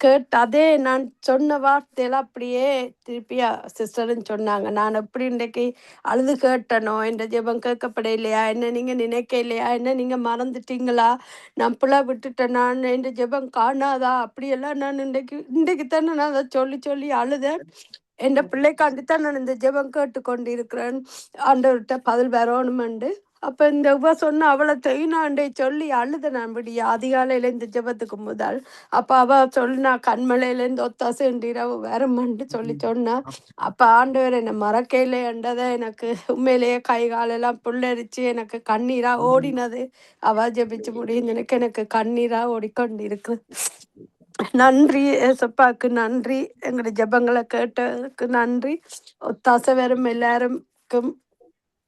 கேட்டு அதே நான் சொன்ன வார்த்தையெல்லாம் அப்படியே திருப்பி சிஸ்டர்னு சொன்னாங்க. நான் எப்படி இன்றைக்கு அழுது கேட்டனோ, என்ற ஜெபம் கேட்கப்பட இல்லையா, என்ன நீங்கள் நினைக்க இல்லையா, என்ன நீங்கள் மறந்துட்டீங்களா, நான் பிள்ளை விட்டுட்டேன், நான் என்ற ஜெபம் காணாதா, அப்படியெல்லாம் நான் இன்றைக்கு தானே நான் அதை சொல்லி சொல்லி அழுதேன். என் பிள்ளைக்காண்டித்தான் நான் இந்த ஜெபம் கேட்டு கொண்டு இருக்கிறேன். ஆண்டவர்கிட்ட பதில் வரணுமெண்டு. அப்போ இந்த சொன்ன அவளை தெய்னாண்டை சொல்லி அழுத நான் விடிய அதிகாலையில் இந்த ஜெபத்துக்கு முதல். அப்போ அவள் சொன்னா கண்மலையிலேருந்து ஒத்தாசு இரவு வரமன்ட்டு சொல்லி சொன்னா. அப்போ ஆண்டவர் என்னை மறக்கையிலேன்றதை எனக்கு உண்மையிலேயே கை காலெல்லாம் புல்லரிச்சு எனக்கு கண்ணீராக ஓடினது. அவள் ஜெபிச்சு முடியும் எனக்கு கண்ணீராக ஓடிக்கொண்டு இருக்கு. நன்றி ஏசப்பாக்கு நன்றி. எங்களோட ஜெபங்களை கேட்டதுக்கு நன்றி. ஒத்தாசை வரும் எல்லாருக்கும்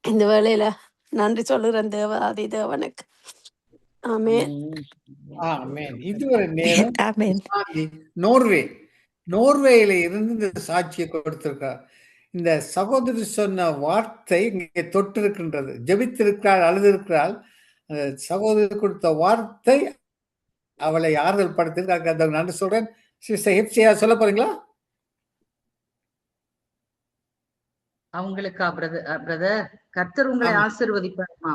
இந்த வேளையில நன்றி சொல்லுறேன் தேவாதி தேவனுக்கு. ஆமென். ஆமென். இதுவரை நேரம் ஆமென். நோர்வேயில இருந்து இந்த சாட்சியை கொடுத்திருக்கார். இந்த சகோதரி சொன்ன வார்த்தை இங்கே தொட்டிருக்கின்றது. ஜெபித்திருக்கிறாள், அழுதிருக்கிறாள். அந்த சகோதரி கொடுத்த வார்த்தை அவளை ஆறுதல் படுத்திருக்கு. நன்றி சொல்றேன். சிஸ்டர் ஹெப்சியா சொல்ல போறீங்களா? அவங்களுக்கா பிரதர் கர்த்தர் உங்களை ஆசீர்வதிப்பாருமா.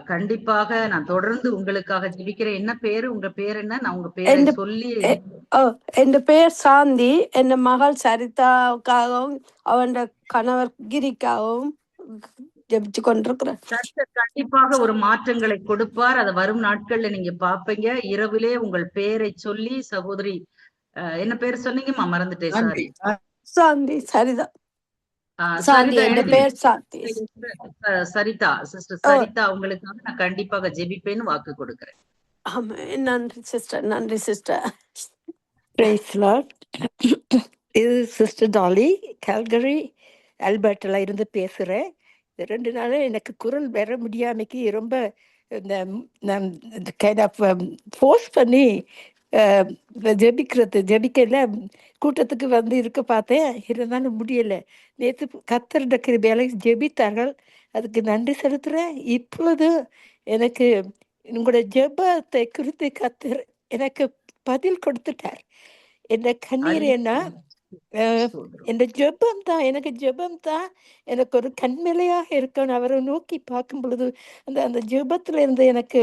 கண்டிப்பாக நான் தொடர்ந்து உங்களுக்காக ஜெபிக்கிறேன். என்ன பேரு, உங்க பேர் என்ன? நான் உங்க பேரை சொல்லி. என் பேர் சாந்தி. என் மகள் சரிதாவுக்காகவும் அவன் கணவர் கிரிக்காகவும் ஜெபிச்சு கொண்டிருக்கிறேன். கர்த்தர் கண்டிப்பாக ஒரு மாற்றங்களை கொடுப்பார். அதை வரும் நாட்கள்ல நீங்க பாப்பீங்க. இரவிலே உங்கள் பேரை சொல்லி சகோதரி என்ன பேர் சொன்னீங்கம்மா? மறந்துட்டேன், சாரி. சாந்தி. சரிதா. சரிதா சிஸ்டர் சரிதா, உங்களுக்காக நான் கண்டிப்பாக ஜெபிப்பேன்னு வாக்கு கொடுக்கிறேன். நன்றி சிஸ்டர். நன்றி சிஸ்டர். Praise Lord. இது சிஸ்டர் டாலி, கால்கரி ஆல்பர்ட்ல இருந்து பேசுகிறேன். 2 நாள் எனக்கு குரல் வர முடியாமைக்கு ரொம்ப இந்த கைண்ட் ஆஃப் ஃபோர்ஸ் பண்ணி ஜெபிக்கல கூட்டத்துக்கு வந்து இருக்க பார்த்தேன். இருந்தாலும் முடியலை. நேற்று கத்தருடைய கிருபையால ஜெபித்தார்கள். அதுக்கு நன்றி செலுத்துகிறேன். இப்பொழுது எனக்கு உங்களோட ஜெபத்தை குறித்து கத்தர் எனக்கு பதில் கொடுத்துட்டார். என் கண்ணீர் என்ன என் ஜெபம் தான், எனக்கு ஜெபம் தான் எனக்கு ஒரு கண்மலையாக இருக்கணும். அவரை நோக்கி பார்க்கும் பொழுது அந்த ஜெபத்துல இருந்து எனக்கு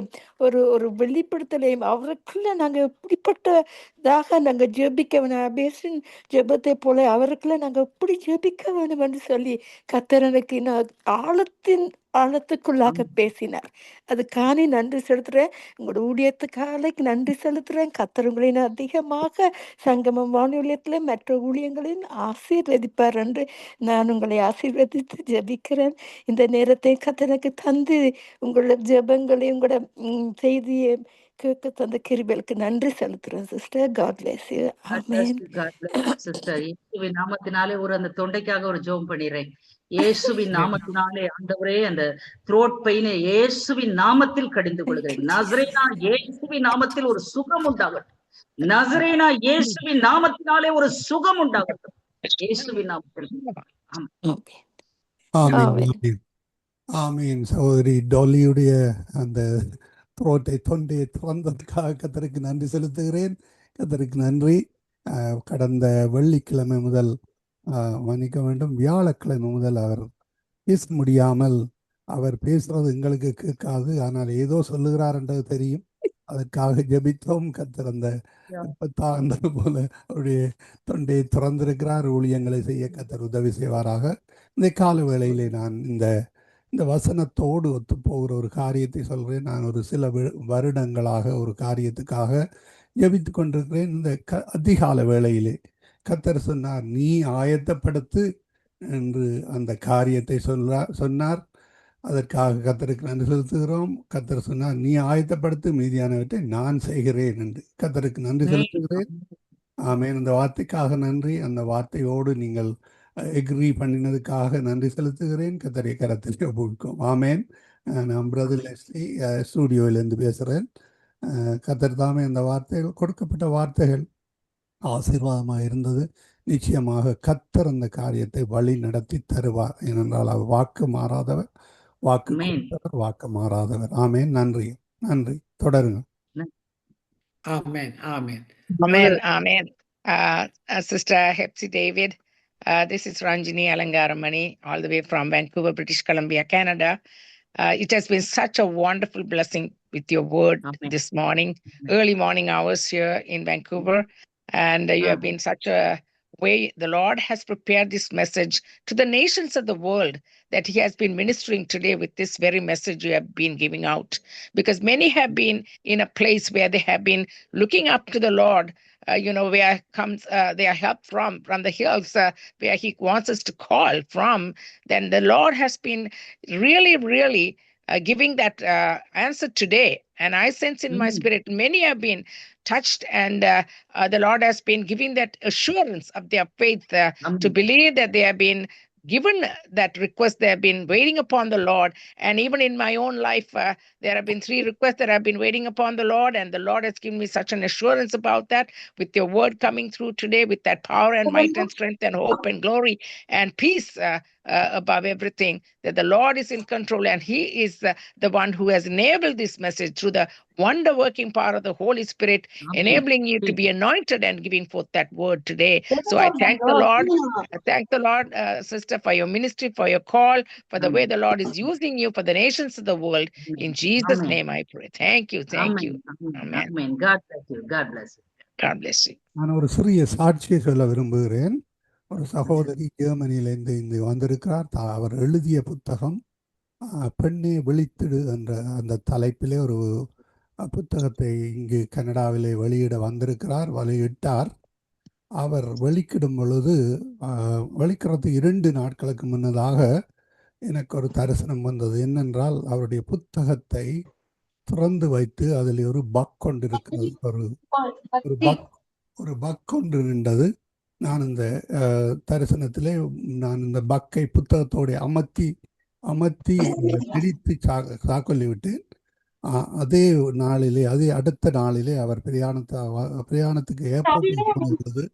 ஒரு வெளிப்படுத்தலையும் அவருக்குள்ள நாங்கள் எப்படிப்பட்டதாக நாங்கள் ஜெபிக்க வேணும், பேசின் ஜெபத்தை போல அவருக்குள்ள நாங்கள் எப்படி ஜெபிக்க வேணும் என்று சொல்லி கர்த்தர் எனக்கு ஆழத்துக்குள்ளாக பேசினார். அதுக்கான நன்றி செலுத்துறேன். உங்களோட ஊழியத்துக்காக நன்றி செலுத்துறேன். கர்த்தர் உங்களை அதிகமாக சங்கமம் வானொலியத்துல மற்ற ஊழியங்களின் ஆசீர்வதிப்பார் என்று நான் உங்களை ஆசீர்வதித்து ஜெபிக்கிறேன். இந்த நேரத்தை கர்த்தருக்கு தந்து உங்களோட ஜெபங்களை உங்களோட செய்தியை கேட்க தந்த கிருபைக்கு நன்றி செலுத்துறேன் சிஸ்டர். God bless you. ஆமென். சிஸ்டர் இயேசுவின் நாமத்தினாலே அந்த தொண்டைக்காக ஒரு ஜெபம் பண்ணிடுறேன். இயேசுவின் நாமத்தினாலே ஆண்டவரே அந்த த்ரோட் பெயினை இயேசுவின் நாமத்தில் கடிந்து கொள்கிறேன். நசரேனா இயேசுவின் நாமத்தில் ஒரு சுகம் உண்டாகட்டும். நசரேனா இயேசுவின் நாமத்தினாலே ஒரு சுகம் உண்டாகட்டும். இயேசுவின் நாமத்தில். ஆமீன். சகோதரி டாலியுடைய அந்த தொண்டையை திறந்ததுக்காக கர்த்தருக்கு நன்றி செலுத்துகிறேன். கர்த்தருக்கு நன்றி. கடந்த வெள்ளிக்கிழமை முதல் மன்னிக்க வேண்டும், வியாழக்கிழமை முதல் அவர் பேச முடியாமல், அவர் பேசுறது எங்களுக்கு கேட்காது, ஆனால் ஏதோ சொல்லுகிறார் என்றது தெரியும். அதற்காக ஜெபித்தோம். கர்த்தர் அந்த தாண்டது போல அவருடைய தொண்டையை திறந்திருக்கிறார். ஊழியங்களை செய்ய கர்த்தர் உதவி செய்வாராக. இந்த கால வேளையிலே நான் இந்த வசனத்தோடு ஒத்து போகிற ஒரு காரியத்தை சொல்கிறேன். நான் ஒரு சில வருடங்களாக ஒரு காரியத்துக்காக ஜெபித்து கொண்டிருக்கிறேன். இந்த அதிகால வேளையிலே கர்த்தர் சொன்னார், நீ ஆயத்தப்படுத்து என்று அந்த காரியத்தை சொன்னார். அதற்காக கர்த்தருக்கு நன்றி செலுத்துகிறோம். கர்த்தர் சொன்னார், நீ ஆயத்தப்படுத்து, மீதியானவற்றை நான் செய்கிறேன் என்று. கர்த்தருக்கு நன்றி செலுத்துகிறேன். ஆமேன். அந்த வார்த்தைக்காக நன்றி. அந்த வார்த்தையோடு நீங்கள் எக்ரி பண்ணினதுக்காக நன்றி செலுத்துகிறேன். கர்த்தருடைய கரத்தில் ஒப்புவிக்கும். ஆமேன். நான் பிரதர் லெஸ்லி ஸ்டூடியோவிலிருந்து பேசுகிறேன். கர்த்தர் தாமே அந்த வார்த்தைகள், கொடுக்கப்பட்ட வார்த்தைகள் ஆசீர்வாதமாக இருந்தது. நிச்சயமாக கர்த்தர் அந்த காரியத்தை வழி நடத்தி தருவார். ஏனென்றால் அவர் வாக்கு மாறாதவர், வாக்கு Amen. கொடுத்தவர், வாக்கு மாறாதவர். ஆமென். நன்றி, நன்றி. தொடருங்க. ஆமென் ஆமென். Amen, amen. Sister Hepsi David, this is Ranjini Alangaramani, all the way from Vancouver, British Columbia, Canada. It has been such a wonderful blessing with your word Amen. this morning, early morning hours here in Vancouver. And you have been such a way the Lord has prepared this message to the nations of the world, that he has been ministering today with this very message you have been giving out. Because many have been in a place where they have been looking up to the Lord, where comes their help from the hills, where he wants us to call from. Then the Lord has been really giving that answer today. And I sense in my spirit, many have been touched, and the Lord has been giving that assurance of their faith to believe that they have been given that request. They have been waiting upon the Lord. And even in my own life, there have been 3 requests that I've been waiting upon the Lord, and the Lord has given me such an assurance about that, with your word coming through today, with that power and might and strength and hope and glory and peace above everything, that the Lord is in control, and he is the one who has enabled this message through the wonder working power of the Holy Spirit, enabling you to be anointed and giving forth that word today. So I thank the Lord. I thank the Lord, sister, for your ministry, for your call, for the way the Lord is using you for the nations of the world. In Jesus' Amen. name I pray. Thank you. Thank you. Amen. Amen. God bless you. God bless you. God bless you. நான் ஒரு சிறிய சாட்சியை சொல்ல விரும்புகிறேன். ஒரு சகோதரி ஜெர்மனியிலிருந்து இங்கு வந்திருக்கிறார். அவர் எழுதிய புத்தகம் பெண்ணே விழித்திடு என்ற அந்த தலைப்பிலே ஒரு புத்தகத்தை இங்கு கனடாவிலே வெளியிட வந்திருக்கிறார், வெளியிட்டார். அவர் வெளிக்கிடும் பொழுது வெளிக்கிறது 2 நாட்களுக்கு முன்னதாக எனக்கு ஒரு தரிசனம் வந்தது. என்னென்றால், அவருடைய புத்தகத்தை திறந்து வைத்து அதில் ஒரு பக் கொண்டு இருக்கிறது, ஒரு பக் ஒன்று நின்றது. நான் இந்த தரிசனத்திலே நான் இந்த பக்கை புத்தகத்தோடு அமர்த்தி பிரித்து சாக்கொல்லி விட்டேன். அதே நாளிலே, அதே அடுத்த நாளிலே அவர் பிரயாணத்துக்கு ஏர்போர்ட்டுக்கு போன பொழுது,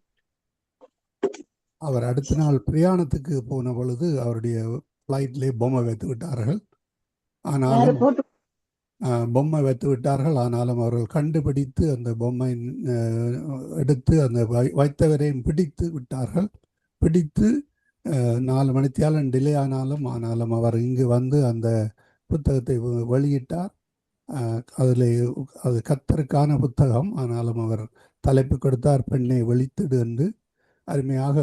அவர் அடுத்த நாள் பிரயாணத்துக்கு போன பொழுது அவருடைய ஃப்ளைட்லே பொம்மை வைத்து விட்டார்கள். ஆனாலும் அவர்கள் கண்டுபிடித்து அந்த பொம்மை எடுத்து அந்த வைத்தவரையும் பிடித்து விட்டார்கள். பிடித்து 4 மணித்தியாலும் டிலே ஆனாலும் அவர் இங்கு வந்து அந்த புத்தகத்தை வெளியிட்டார். அது கர்த்தருக்கான புத்தகம். ஆனாலும் அவர் தலைப்பு கொடுத்தார், பெண்ணை வெளித்திடு என்று. அருமையாக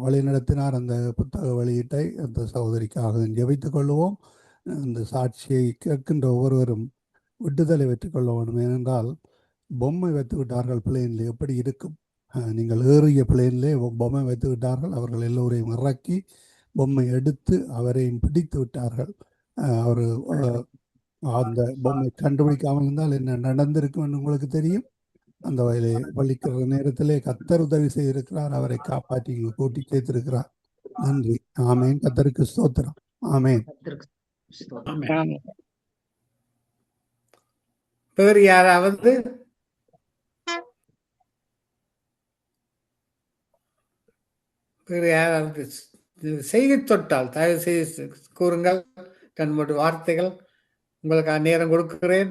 வழிநடத்தினார் அந்த புத்தக வெளியீட்டை. அந்த சகோதரிக்காக ஜெபித்துக் கொள்வோம். அந்த சாட்சியை கேட்கின்ற ஒவ்வொருவரும் விடுதலை பெற்றுக் கொள்ள வேண்டும். ஏனென்றால் பொம்மை வைத்து விட்டார்கள் பிளேனில். எப்படி இருக்கும்? நீங்கள் ஏறிய பிளேனிலே பொம்மை வைத்து விட்டார்கள். அவர்கள் எல்லோரையும் இறக்கி பொம்மை எடுத்து அவரையும் பிடித்து விட்டார்கள். அவர் அந்த பொம்மை கண்டுபிடிக்காமல் இருந்தால் என்ன நடந்திருக்கும் என்று உங்களுக்கு தெரியும். அந்த வயலை வலிக்கிற நேரத்திலே கர்த்தர் உதவி செய்திருக்கிறார், அவரை காப்பாற்றி கூட்டி சேர்த்திருக்கிறார். நன்றி. ஆமேன். கர்த்தருக்கு ஸ்தோத்திரம். ஆமேன். வேறு யாராவது? வேறு யாராவது செய்தி தொட்டால் தயவு செய்து கூறுங்கள். 2 வார்த்தைகள் உங்களுக்கு நேரம் கொடுக்கிறேன்.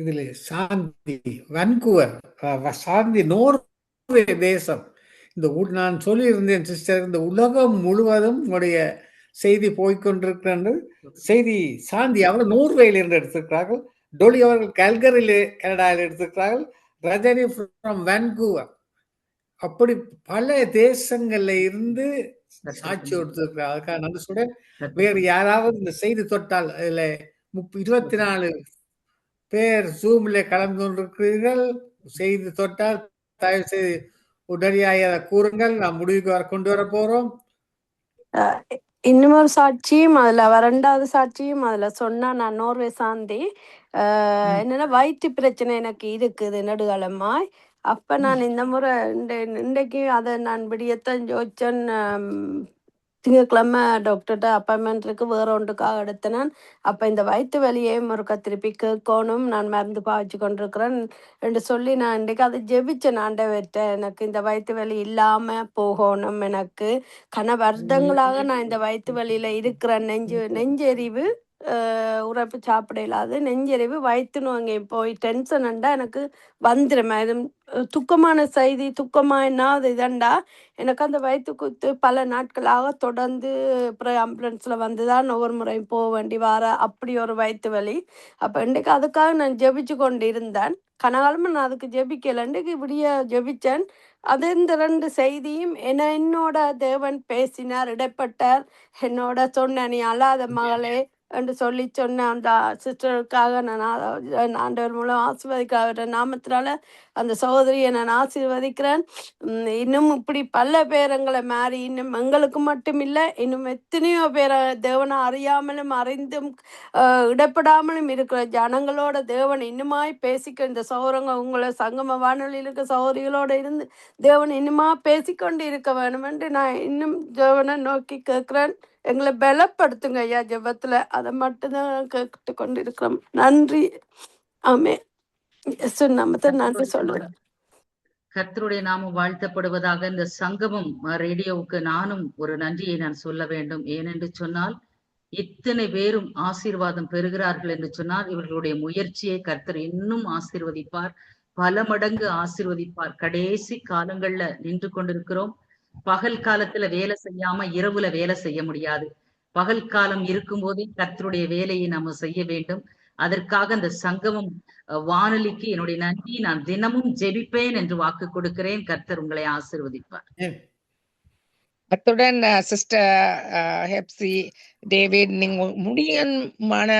இதில் சாந்தி, வான்கூவர், சாந்தி, நோர்வே தேசம். இந்த நான் சொல்லியிருந்தேன் சிஸ்டர், இந்த உலகம் முழுவதும் உங்களுடைய செய்தி போய்கொண்டிருக்கிறது. செய்தி சாந்தி அவர் நோர்வேயில் இருந்து எடுத்திருக்கிறார்கள். டொலி அவர்கள் கல்கரியிலே கனடாவில் எடுத்திருக்கிறார்கள். Rajini from Vancouver. அப்படி பல தேசங்கள்ல இருந்து சாட்சி எடுத்திருக்கிறார். அதுக்காக நன்றி சொல்றேன். வேறு யாராவது இந்த செய்தி தொட்டால், இதுல 24 பேர் ஜூம்ல கலந்து கொண்டிருக்கிறீர்கள். செய்தி தொட்டால் தயவு செய்து உடனடியாக அதை கூறுங்கள். நாம் முடிவுக்கு கொண்டு வர போறோம். இன்னும் ஒரு சாட்சியும் அதுல 2வது சாட்சியும் அதுல சொன்னா, நான் நோர்வே சாந்தி. என்னன்னா, வயிற்று பிரச்சனை எனக்கு இருக்குது நெடுகாலமாய். அப்ப நான் இந்த முறை இன்றைக்கு அதை நான் விடியத்தான் யோசிச்சேன். திங்கட்கிழமை டாக்டர்கிட்ட அப்பாயின்மெண்ட் இருக்கு, வேற ஒன்றுக்காக எடுத்தேன். அப்போ இந்த வயிற்று வலியையும் ஒருக்கா திருப்பி கேட்கணும், நான் மருந்து பாவிச்சு கொண்டிருக்கிறேன் என்று சொல்லி நான் இன்றைக்கு அதை ஜெபிச்சேன் ஆண்டவர்கிட்ட. எனக்கு இந்த வயிற்று வலி இல்லாமல் போகணும். எனக்கு வருடங்களாக நான் இந்த வயிற்று வலியில் இருக்கிறேன். நெஞ்செறிவு, உரைப்பு சாப்பிட இல்லாது நெஞ்செறிவு, வயிற்று நோங்க போய் டென்ஷன்ண்டா எனக்கு வந்துடும். அது துக்கமான செய்தி, துக்கமாக என்னாவது இதண்டா எனக்கு அந்த வயிற்று குத்து பல நாட்களாக தொடர்ந்து அப்புறம் ஆம்புலன்ஸில் வந்து தான் ஒவ்வொரு முறையும் போக வேண்டி வர அப்படி ஒரு வயிற்று வலி. அப்போ இன்றைக்கு அதுக்காக நான் ஜெபிச்சு கொண்டு இருந்தேன். கனகாலமாக நான் அதுக்கு ஜெபிக்கலை, இன்றைக்கு இப்படியே ஜெபித்தேன். அது இந்த 2 செய்தியும் என்னோட தேவன் பேசினார், இடைப்பட்டார். என்னோட சொன்ன, நீ அழாத மகளே என்று சொல்லி சொன்ன அந்த சிஸ்டருக்காக நான் ஆண்டவர் மூலம் ஆசீர்வதிக்கிற நாமத்தினால அந்த சகோதரியை நான் ஆசீர்வதிக்கிறேன். இன்னும் இப்படி பல பேரங்களை மாறி, இன்னும் எங்களுக்கு மட்டும் இல்லை, இன்னும் எத்தனையோ பேரை தேவனை அறியாமலும் அறிந்தும் இடப்படாமலும் இருக்கிற ஜனங்களோட தேவன் இன்னுமாய் பேசிக்க, இந்த சௌரங்க உங்களை சங்கம வானொலியில் இருக்க சௌரிகளோடு இருந்து தேவன் இன்னுமா பேசிக்கொண்டு இருக்க வேணும் என்று நான் இன்னும் தேவனை நோக்கி கேட்குறேன். எங்களை பலப்படுத்துங்க ஐயா ஜெபத்தில், அதை மட்டும்தான் கேட்டு கொண்டு இருக்கிறோம். நன்றி. ஆமே, நாமத்தை நன்றி சொல்லுவேன். கர்த்தருடைய நாமம் வாழ்த்தப்படுவதாக. இந்த சங்கமம் ரேடியோவுக்கு நானும் ஒரு நன்றியை நான் சொல்ல வேண்டும். ஏனென்று சொன்னால், இத்தனை பேரும் ஆசீர்வாதம் பெறுகிறார்கள் என்று சொன்னால் இவர்களுடைய முயற்சியை கர்த்தர் இன்னும் ஆசீர்வதிப்பார், பல மடங்கு ஆசீர்வதிப்பார். கடைசி காலங்கள்ல நின்று கொண்டிருக்கிறோம். பகல் காலத்துல வேலை செய்யாம இரவுல வேலை செய்ய முடியாது. பகல் காலம் இருக்கும் போதே கர்த்தருடைய வேலையை நாம செய்ய வேண்டும். அதற்காக அந்த சங்கமம் வானொலிக்கு என்னுடைய நன்றி. நான் தினமும் ஜெபிப்பேன் என்று வாக்கு கொடுக்கிறேன். கர்த்தர் உங்களை ஆசீர்வதிப்பார். அத்துடன் சிஸ்டர் ஹெப்சி, டேவிட், நீங்க முடியுமான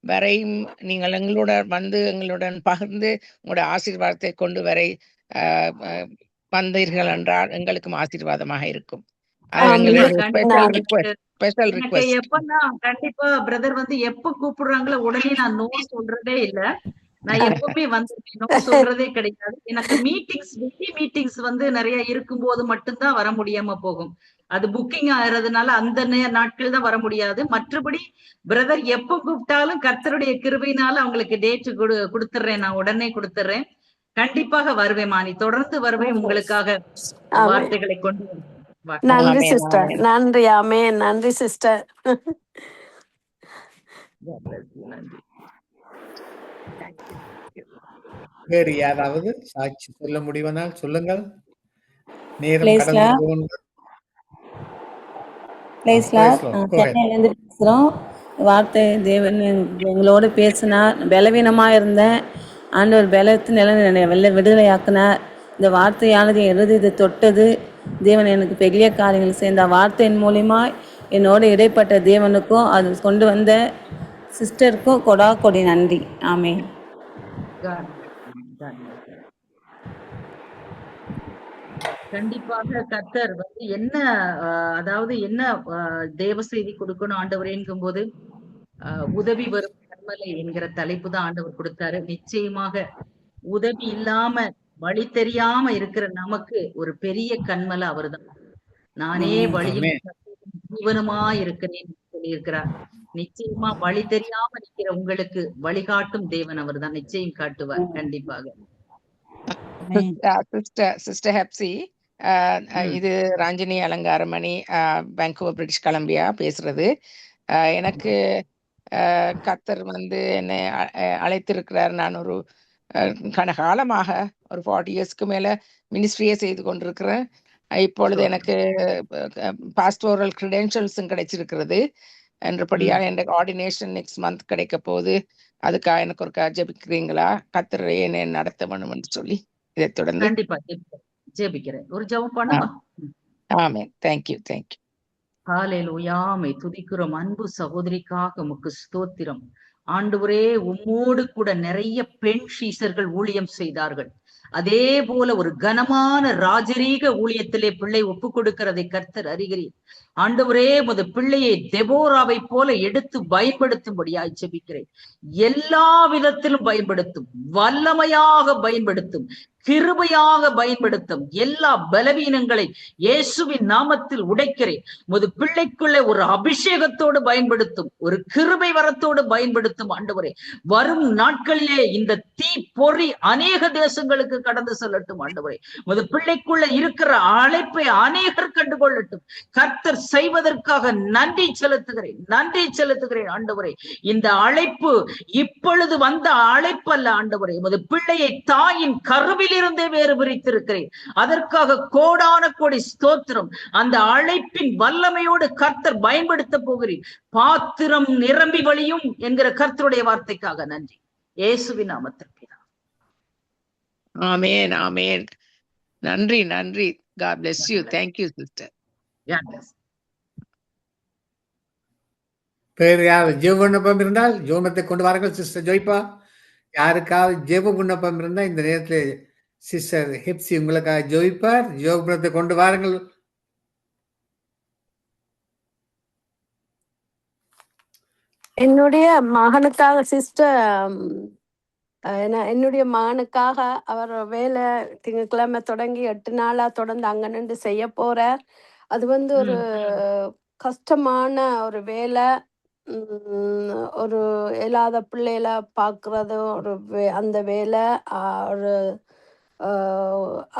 வரையும் நீங்கள் எங்களுடன் வந்து எங்களுடன் பகிர்ந்து உங்களுடைய ஆசீர்வாதத்தை கொண்டு வரை வந்தீர்கள் என்றால் எங்களுக்கும் ஆசீர்வாதமாக இருக்கும். எப்பன்னா கண்டிப்பா பிரதர் வந்து எப்ப கூப்பிடுறாங்களோ உடனே நான் நோ சொல்றதே இல்ல. நான் எப்பவுமே வந்து நோ சொல்றதே கிடையாது. எனக்கு மீட்டிங்ஸ் வந்து நிறைய இருக்கும் போது மட்டும்தான் வர முடியாம போகும். அது புக்கிங் ஆகிறதுனால அந்த நாட்கள் தான் வர முடியாது. மற்றபடி பிரதர் எப்ப கூப்பிட்டாலும் கர்த்தருடைய கிருபையினால அவங்களுக்கு டேட் கொடுத்துறேன், நான் உடனே கொடுத்துறேன். கண்டிப்பாக வருவேன் மாணி, தொடர்ந்து வருவேன் உங்களுக்காக வார்த்தைகளை கொண்டு. நன்றி சிஸ்டர். நன்றி. ஆமே, நன்றி சிஸ்டர். வேறு யாராவது சாட்சி சொல்ல முடிவனால் சொல்லுங்கள். நேரம் கடந்து போகுது. சென்னையிலேருந்து பேசுகிறோம். வார்த்தை தேவன் எங்களோட பேசினார். பலவீனமாக இருந்தேன், ஆண்டவர் பலத்தின் நிலை விடுதலை ஆக்கினார். இந்த வார்த்தையானது இறுதியை தொட்டது. தேவன் எனக்கு பெரிய காரியங்கள் செய்த வார்த்தையின் மூலிமா என்னோட இடைப்பட்ட தேவனுக்கும் அது கொண்டு வந்த சிஸ்டருக்கும் கொடி நன்றி. ஆமே. கண்டிப்பாக கர்த்தர் வந்து என்ன அதாவது என்ன தேவ செய்தி கொடுக்கணும் ஆண்டவரேங்கும் போது உதவி வரும் கண்மலை என்கிற தலைப்பு தான் ஆண்டவர் கொடுத்தாரு. நிச்சயமாக உதவி இல்லாம வழி தெரியாம இருக்கிற நமக்கு ஒரு பெரிய கண்மலை அவர்தான். நானே வழியும் ஜீவனுமா இருக்கிறேன் சொல்லியிருக்கிறார். நிச்சயமா வழி தெரியாம இருக்கிற உங்களுக்கு வழிகாட்டும் தேவன் அவர்தான். நிச்சயம் காட்டுவார் கண்டிப்பாக. சிஸ்டர் ஹெப்சி, இது Ranjini Alangaramani, Vancouver, British Columbia பேசுறது. எனக்கு கர்த்தர் வந்து என்னை அழைத்திருக்கிறார். நான் ஒரு கனகாலமாக ஒரு 40 இயர்ஸ்க்கு மேல மினிஸ்ட்ரியே செய்து கொண்டிருக்கிறேன். இப்பொழுது எனக்கு பாஸ்டோரல் கிரெடென்ஷியல்ஸும் கிடைச்சிருக்கிறது. என்றபடியால் என் ஆர்டினேஷன் நெக்ஸ்ட் மந்த் கிடைக்க போகுது. அதுக்காக எனக்கு ஒரு ஜெபிக்கிறீங்களா? கர்த்தர் என்னை நடத்த வேணும் என்று சொல்லி இதை தொடர்ந்து கண்டிப்பா ஜெபிக்கிறேன். ஒரு ஜெபம் பண்ணுமா? ஆமென். தேங்க்யூ. ஹல்லேலூயா. துதிக்கிறோம் அன்பு சகோதரிக்காக உமக்கு ஸ்தோத்திரம். ஆண்டவரே, உம்மோடு கூட நிறைய பெண் சீசர்கள் ஊழியம் செய்தார்கள். அதே போல ஒரு கனமான ராஜரீக ஊழியத்திலே பிள்ளை ஒப்பு கொடுக்கிறதை கர்த்தர் அறிகிறீர். ஆண்டவரே உமது பிள்ளையை தெபோராவை போல எடுத்து பயன்படுத்தும்படியாய் ஜெபிக்கிறேன். எல்லா விதத்திலும் பயன்படுத்தும், வல்லமையாக பயன்படுத்தும், கிருபையாக பயன்படுத்தும். எல்லா பலவீனங்களை இயேசுவின் நாமத்தில் உடைக்கிறேன். உமது பிள்ளைக்குள்ளே ஒரு அபிஷேகத்தோடு பயன்படுத்தும், ஒரு கிருபை வரத்தோடு பயன்படுத்தும். ஆண்டவரே, வரும் நாட்களிலே இந்த தீ பொறி அநேக தேசங்களுக்கு கடந்து செல்லட்டும். ஆண்டவரே, உமது பிள்ளைக்குள்ள இருக்கிற அழைப்பை அநேகர் கண்டுகொள்ளட்டும். கர்த்தர் செய்வதற்காக நன்றி செலுத்துகிறேன், நன்றி செலுத்துகிறேன். ஆண்டவரே, இந்த அழைப்பு இப்பொழுது வந்த அழைப்பு அல்ல. ஆண்டவரே, உமது பிள்ளையை தாயின் கருவில் இருந்தே வேறு பிரித்திருக்கிறேன். அதற்காக கோடான கோடி ஸ்தோத்திரம். அந்த அழைப்பின் வல்லமையோடு கர்த்தர் பயன்படுத்த போகிறேன். பாத்திரம் நிரம்பி வழியும் என்கிற கர்த்தருடைய வார்த்தைக்காக நன்றி. இயேசுவின் நாமத்தில். ஆமென், ஆமென். நன்றி, நன்றி. God bless you. Thank you, sister. வேறு யார் ஜெப விண்ணப்பம் இருந்தால் ஜோமத்தை கொண்டு வாருங்கள் சிஸ்டர் ஜோய்ப்பா. யாருக்காவது ஜெப விண்ணப்பம் இருந்தால் இந்த நேரத்தில் சிஸ்டர் ஹெப்சி உங்களுக்காக ஜோய்ப்பார். ஜோபத்தை கொண்டு வாருங்கள். என்னுடைய மகனுக்காக சிஸ்டர், என்னுடைய மகனுக்காக அவர் வேலை திங்கட்கிழமை தொடங்கி 8 நாளா தொடர்ந்து அங்க நின்று செய்ய போறார். அது ஒரு கஷ்டமான ஒரு வேலை. ஒரு இயலாத பிள்ளைகள பார்க்கறது ஒரு அந்த வேலை ஒரு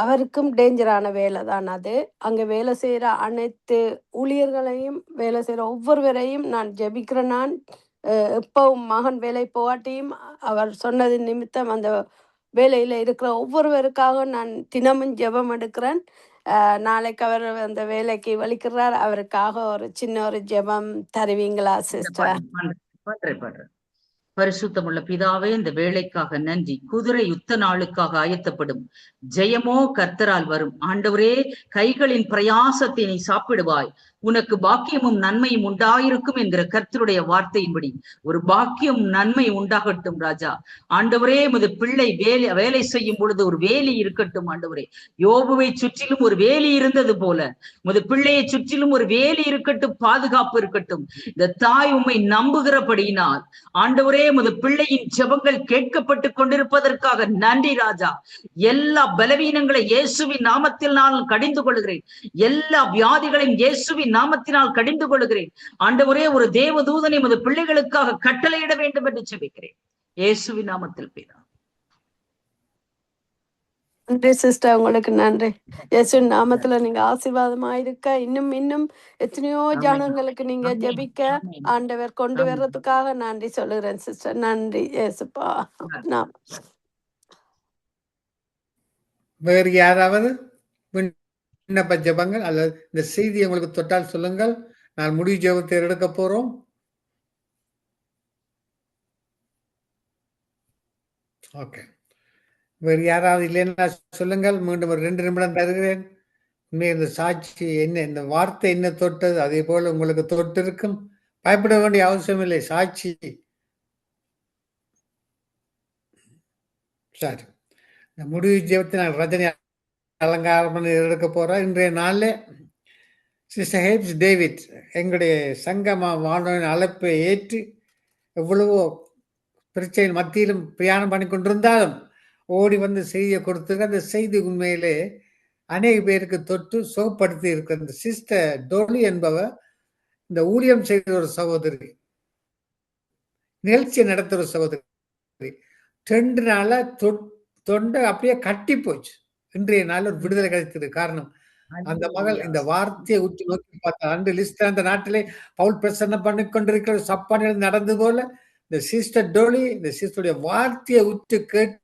அவருக்கும் டேஞ்சரான வேலை தான் அது. அங்கே வேலை செய்கிற அனைத்து ஊழியர்களையும், வேலை செய்கிற ஒவ்வொருவரையும் நான் ஜெபிக்கிறேன். நான் எப்பவும் மகன் வேலை போகாட்டியும் அவர் சொன்னது நிமித்தம் அந்த வேலையில் இருக்கிற ஒவ்வொருவருக்காக நான் தினமும் ஜெபம் எடுக்கிறேன். நாளைக்கு அவர் அந்த வேலைக்கு வலிக்கிறார். அவருக்காக ஒரு சின்ன ஒரு ஜெபம் தருவீங்களா சிஸ்டர்? பரிசுத்தமுள்ள பிதாவே, இந்த வேலைக்காக நன்றி. குதிரை யுத்த நாளுக்காக ஆயத்தப்படும், ஜெயமோ கர்த்தரால் வரும். ஆண்டவரே, கைகளின் பிரயாசத்தை நீ சாப்பிடுவாய், உனக்கு பாக்கியமும் நன்மையும் உண்டாயிருக்கும் என்கிற கர்த்தருடைய வார்த்தையின்படி ஒரு பாக்கியம் நன்மை உண்டாகட்டும் ராஜா. ஆண்டவரே, உமது பிள்ளை வேலை செய்யும் பொழுது ஒரு வேலி இருக்கட்டும். ஆண்டவரே, யோபுவை சுற்றிலும் ஒரு வேலி இருந்தது போல உமது பிள்ளையை சுற்றிலும் ஒரு வேலி இருக்கட்டும், பாதுகாப்பு இருக்கட்டும். இந்த தாய் உம்மை நம்புகிறபடியினால் ஆண்டவரே, உமது பிள்ளையின் ஜெபங்கள் கேட்கப்பட்டு கொண்டிருப்பதற்காக நன்றி ராஜா. எல்லா பலவீனங்களை இயேசுவின் நாமத்தில் நான் கடிந்து கொள்கிறேன். எல்லா வியாதிகளையும் இயேசுவின் நாமத்தினால் கடிந்து கொள்கிறேன். ஆண்டவரே, ஒரு தேவதூதனை உமது பிள்ளைகளுக்காக கட்டளையிட வேண்டும் என்று ஜெபிக்கிறேன். இயேசுவின் நாமத்தில் பிதா. நன்றி சிஸ்டர், உங்களுக்கு நன்றி. இயேசுவின் நாமத்துல நீங்க ஆசீர்வாதமா இருக்க, இன்னும் இன்னும் எத்தனையோ ஜனங்களுக்கு நீங்க ஜெபிக்க ஆண்டவர் கொண்டு வர்றதுக்காக நன்றி சொல்லுகிறேன் சிஸ்டர். நன்றி இயேசுப்பா. வேறு யாராவது விண்ணப்ப ஜெபங்கள் அல்லது இந்த செய்தி உங்களுக்கு தொட்டால் சொல்லுங்கள். நான் முடிவு ஜெபத்தை எடுக்க போறோம். ஓகே, வேறு யாராவது இல்லைன்னா சொல்லுங்கள். மீண்டும் ஒரு 2 நிமிடம் தருகிறேன். இந்த சாட்சி என்ன, இந்த வார்த்தை என்ன தொட்டது, அதே போல உங்களுக்கு தொட்டு இருக்கும். பயப்பட வேண்டிய அவசியம் இல்லை. சாட்சி சரி. இந்த முடிவு ஜெபத்தை நான் ரஜினி அலங்காரம் எடுக்க போறோம். இன்றைய நாளில் சிஸ்டர் ஹெப்ஸ் டேவிட் எங்களுடைய சங்கம வானொலியின் அழைப்பை ஏற்று எவ்வளவோ பிரச்சனை மத்தியிலும் பிரயாணம் பண்ணி கொண்டிருந்தாலும் ஓடி வந்து செய்தியை கொடுத்துருக்க. அந்த செய்தி உண்மையிலே அநேக பேருக்கு தொட்டு சுகப்படுத்தி இருக்கிற இந்த சிஸ்டர் டோலி என்பவர் இந்த ஊழியம் செய்த ஒரு சகோதரி, நிகழ்ச்சியை நடத்துற ஒரு சகோதரி. 2 நாளா தொண்டை அப்படியே கட்டி போச்சு. இன்றைய நாள் ஒரு விடுதலை கிடைத்தது. காரணம், அந்த மகள் இந்த வார்த்தையை உற்று நோக்கி பார்த்தார். அன்று லிஸ்ட் அந்த நாட்டிலே பவுல் பிரசன்ன பண்ணி கொண்டிருக்கிற சப்பானில் நடந்தது போல இந்த சிஸ்டர் டோலி இந்த சிஸ்டருடைய வார்த்தையை உற்று கேட்டு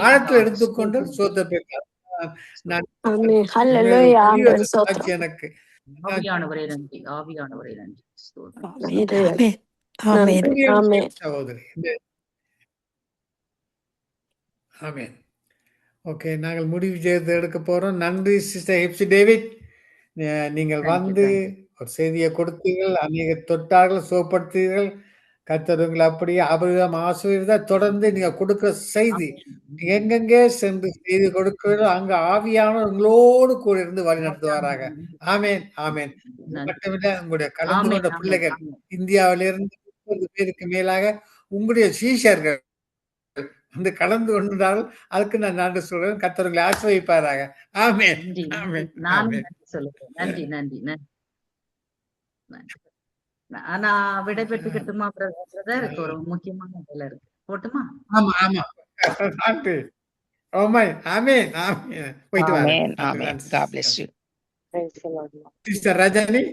ஆழத்தில் எடுத்துக்கொண்டு சோத்த பெற்றார். எனக்கு சகோதரி. ஆமென். ஓகே, நாங்கள் முடிவு செய்து எடுக்க போறோம். நன்றி சிஸ்டர் ஹெப்சி டேவிட். நீங்கள் வந்து ஒரு செய்தியை கொடுத்தீர்கள், அநேக தொட்டார்கள், சுகப்படுத்தீர்கள். கர்த்தர் உங்களை அப்படியே அபரிதம் ஆசீர்வதித்தா தொடர்ந்து நீங்க கொடுக்கிற செய்தி எங்கெங்கே சென்று செய்தி கொடுக்கிறதோ அங்க ஆவியானவர் உங்களோடு கூட இருந்து வழி நடத்துவாராக. ஆமென், ஆமென். இது மட்டுமில்ல, உங்களுடைய கலந்து ஆமென், கொண்ட ஆமென், பிள்ளைகள் ஆமென். இந்தியாவிலிருந்து 30 பேருக்கு மேலாக உங்களுடைய சீஷர்கள் வந்து கலந்து கொண்டால் அதுக்கு நான் நன்றி சொல்றேன். கர்த்தர் உங்களை ஆசீர்வதிப்பாராக. ஆமென், நன்றி, நன்றி. ஆமென், நானும் ஆமென். நன்றி சொல்லுகிறேன். நன்றி, நன்றி, நன்றி. நான் விடைபெற்றுக்கட்டுமா பிரதர்? எனக்கு ஒரு முக்கியமான வேலை இருக்கு. போட்டுமா? ஆமா, ஆமா. நன்றி. ஆமென், ஆமென், ஆமென். போயிட்டு வாருங்க. Amen. நன்றி, Amen. நன்றி. God bless you. Sister Rajini,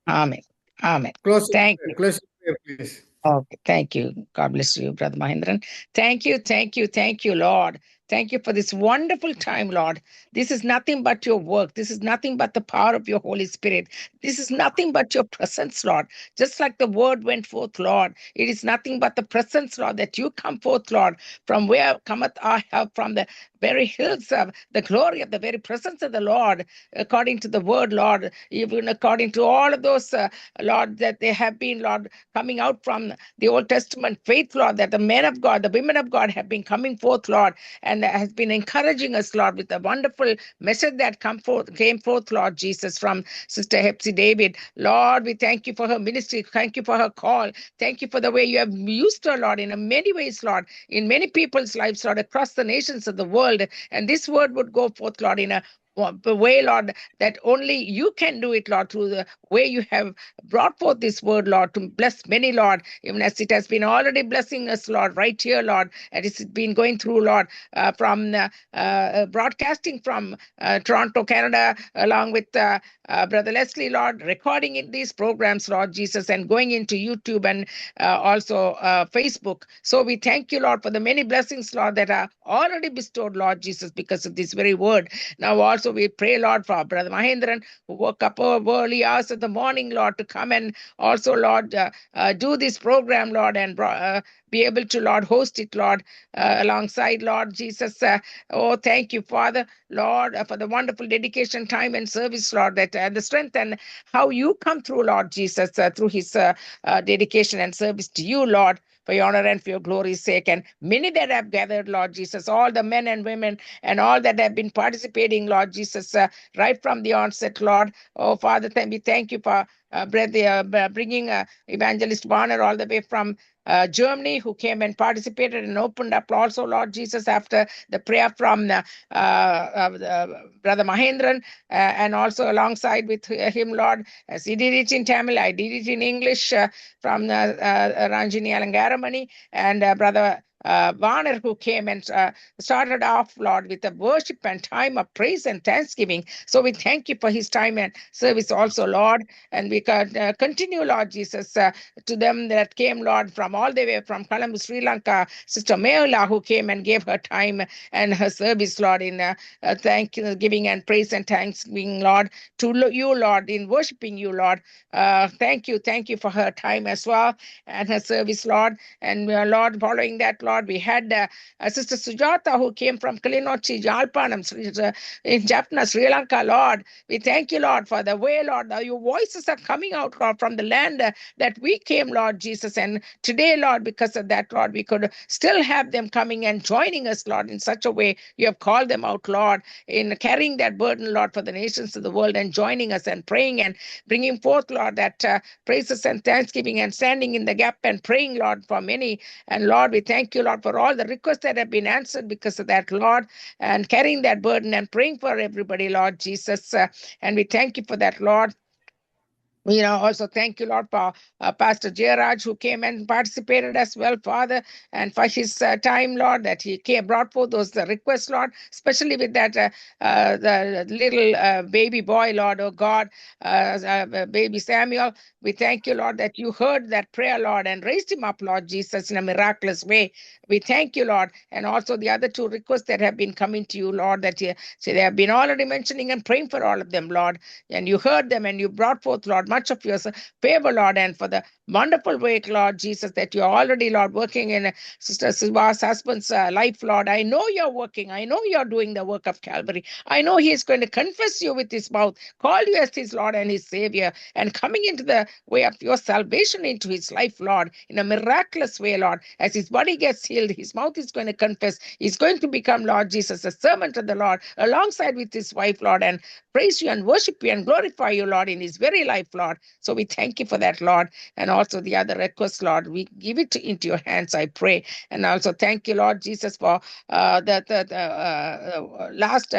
Amen. Amen. close Thank you. close please. Okay, thank you. God bless you, Brother Mahindran. Thank you, thank you, thank you, Lord. Thank you for this wonderful time, Lord. This is nothing but your work. This is nothing but the power of your Holy Spirit. This is nothing but your presence, Lord. Just like the word went forth, Lord, it is nothing but the presence, Lord, that you come forth, Lord, from where cometh our help, from the very hills of the glory of the very presence of the Lord, according to the word, Lord, even according to all of those, Lord, that they have been, Lord, coming out from the Old Testament faith, Lord, that the men of God, the women of God have been coming forth, Lord, and has been encouraging us, Lord, with a wonderful message that came forth, Lord Jesus, from Sister Hepsi David. Lord, we thank you for her ministry. Thank you for her call. Thank you for the way you have used her, Lord, in many ways, Lord, in many people's lives, Lord, across the nations of the world. And this word would go forth, Lord, in a way, Lord, that only you can do it, Lord, through the way you have brought forth this word, Lord, to bless many, Lord, even as it has been already blessing us, Lord, right here, Lord, and it's been going through, Lord, from broadcasting from Toronto, Canada, along with Brother Leslie, Lord, recording in these programs, Lord Jesus, and going into YouTube and also Facebook. So we thank you, Lord, for the many blessings, Lord, that are already bestowed, Lord Jesus, because of this very word. Now also we pray, Lord, for Brother Mahindran, who woke up early hours of the morning, Lord, to come and also, Lord, do this program, Lord, and be able to, Lord, host it, Lord, alongside, Lord Jesus. Oh, thank you, Father, Lord, for the wonderful dedication, time, and service, Lord, that the strength and how you come through, Lord Jesus, through his dedication and service to you, Lord, for your honor and for your glory's sake. And many that have gathered, Lord Jesus, all the men and women and all that have been participating, Lord Jesus, right from the onset, Lord. Oh, Father, we thank you for bringing Evangelist Warner all the way from Germany, who came and participated and opened up also, Lord Jesus, after the prayer from Brother Mahindran, and also alongside with him, Lord, as he did it in Tamil, I did it in English, from Ranjini Alangaramani, and Brother Warner, who came and started off, Lord, with a worship and time of praise and thanksgiving. So we thank you for his time and service also, Lord, and we can continue, Lord Jesus, to them that came, Lord, from all the way from Colombo, Sri Lanka, Sister Meola, who came and gave her time and her service, Lord, in thanksgiving and praise and thanksgiving, Lord, to you, Lord, in worshiping you, Lord. Thank you for her time as well and her service, Lord. And Lord, following that, Lord, we had Sister Sujata, who came from Kalinochi, Jalpanam, in Jaffna, Sri Lanka, Lord. We thank you, Lord, for the way, Lord, your voices are coming out, Lord, from the land that we came, Lord Jesus. And today, Lord, because of that, Lord, we could still have them coming and joining us, Lord, in such a way. You have called them out, Lord, in carrying that burden, Lord, for the nations of the world and joining us and praying and bringing forth, Lord, that praises and thanksgiving and standing in the gap and praying, Lord, for many. And Lord, we thank you, Lord, for all the requests that have been answered because of that, Lord, and carrying that burden and praying for everybody, Lord Jesus. And we thank you for that, Lord. We also thank you, Lord, for Pastor Jairaj, who came and participated as well, Father, and for his time, Lord, that he brought forth those requests, Lord, especially with that the little baby boy, Lord, oh God, baby Samuel. We thank you, Lord, that you heard that prayer, Lord, and raised him up, Lord Jesus, in a miraculous way. We thank you, Lord, and also the other two requests that have been coming to you, Lord, that they have been already mentioning and praying for all of them, Lord, and you heard them and you brought forth, Lord, much much of your favor, Lord, and for the wonderful work, Lord Jesus, that you're already, Lord, working in Sister Siva's husband's life, Lord. I know you're working. I know you're doing the work of Calvary. I know he is going to confess you with his mouth, call you as his Lord and his Savior, and coming into the way of your salvation into his life, Lord, in a miraculous way, Lord. As his body gets healed, his mouth is going to confess. He's going to become, Lord Jesus, a servant of the Lord, alongside with his wife, Lord, and praise you and worship you and glorify you, Lord, in his very life, Lord. So we thank you for that, Lord. And also the other request, Lord, we give it into your hands, I pray. And also thank you, Lord Jesus, for the last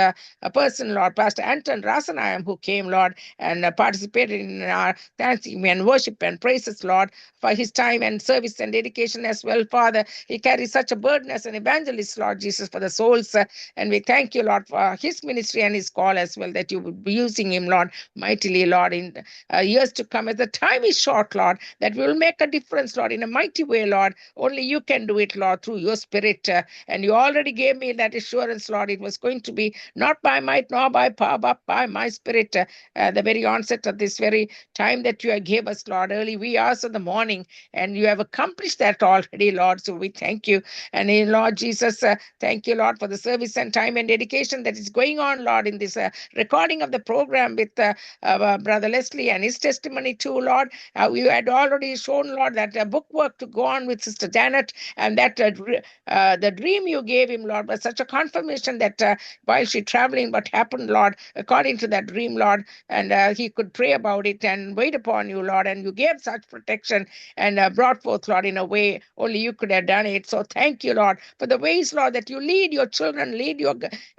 person, Lord, Pastor Anton Rasanayam, who came, Lord, and participated in our thanksgiving and worship and praises, Lord, for his time and service and dedication as well, Father. He carries such a burden as an evangelist, Lord Jesus, for the souls. And we thank you, Lord, for his ministry and his call as well, that you will be using him, Lord, mightily, Lord, in years to come. As the time is short, Lord, that will make a difference, Lord, in a mighty way, Lord. Only you can do it, Lord, through your Spirit. And you already gave me that assurance, Lord. It was going to be not by might nor by power, but by my Spirit. The very onset of this very time that you gave us, Lord, early wee hours of the morning, and you have accomplished that already, Lord. So we thank you. And in Lord Jesus, thank you, Lord, for the service and time and dedication that is going on, Lord, in this recording of the program with Brother Leslie and his testimony too, Lord. You had already shown, Lord, that book work to go on with Sister Janet, and that the dream you gave him, Lord, was such a confirmation that while she traveling, what happened, Lord, according to that dream, Lord, and he could pray about it and wait upon you, Lord, and you gave such protection and brought forth, Lord, in a way only you could have done it. So thank you, Lord, for the ways, Lord, that you lead your children,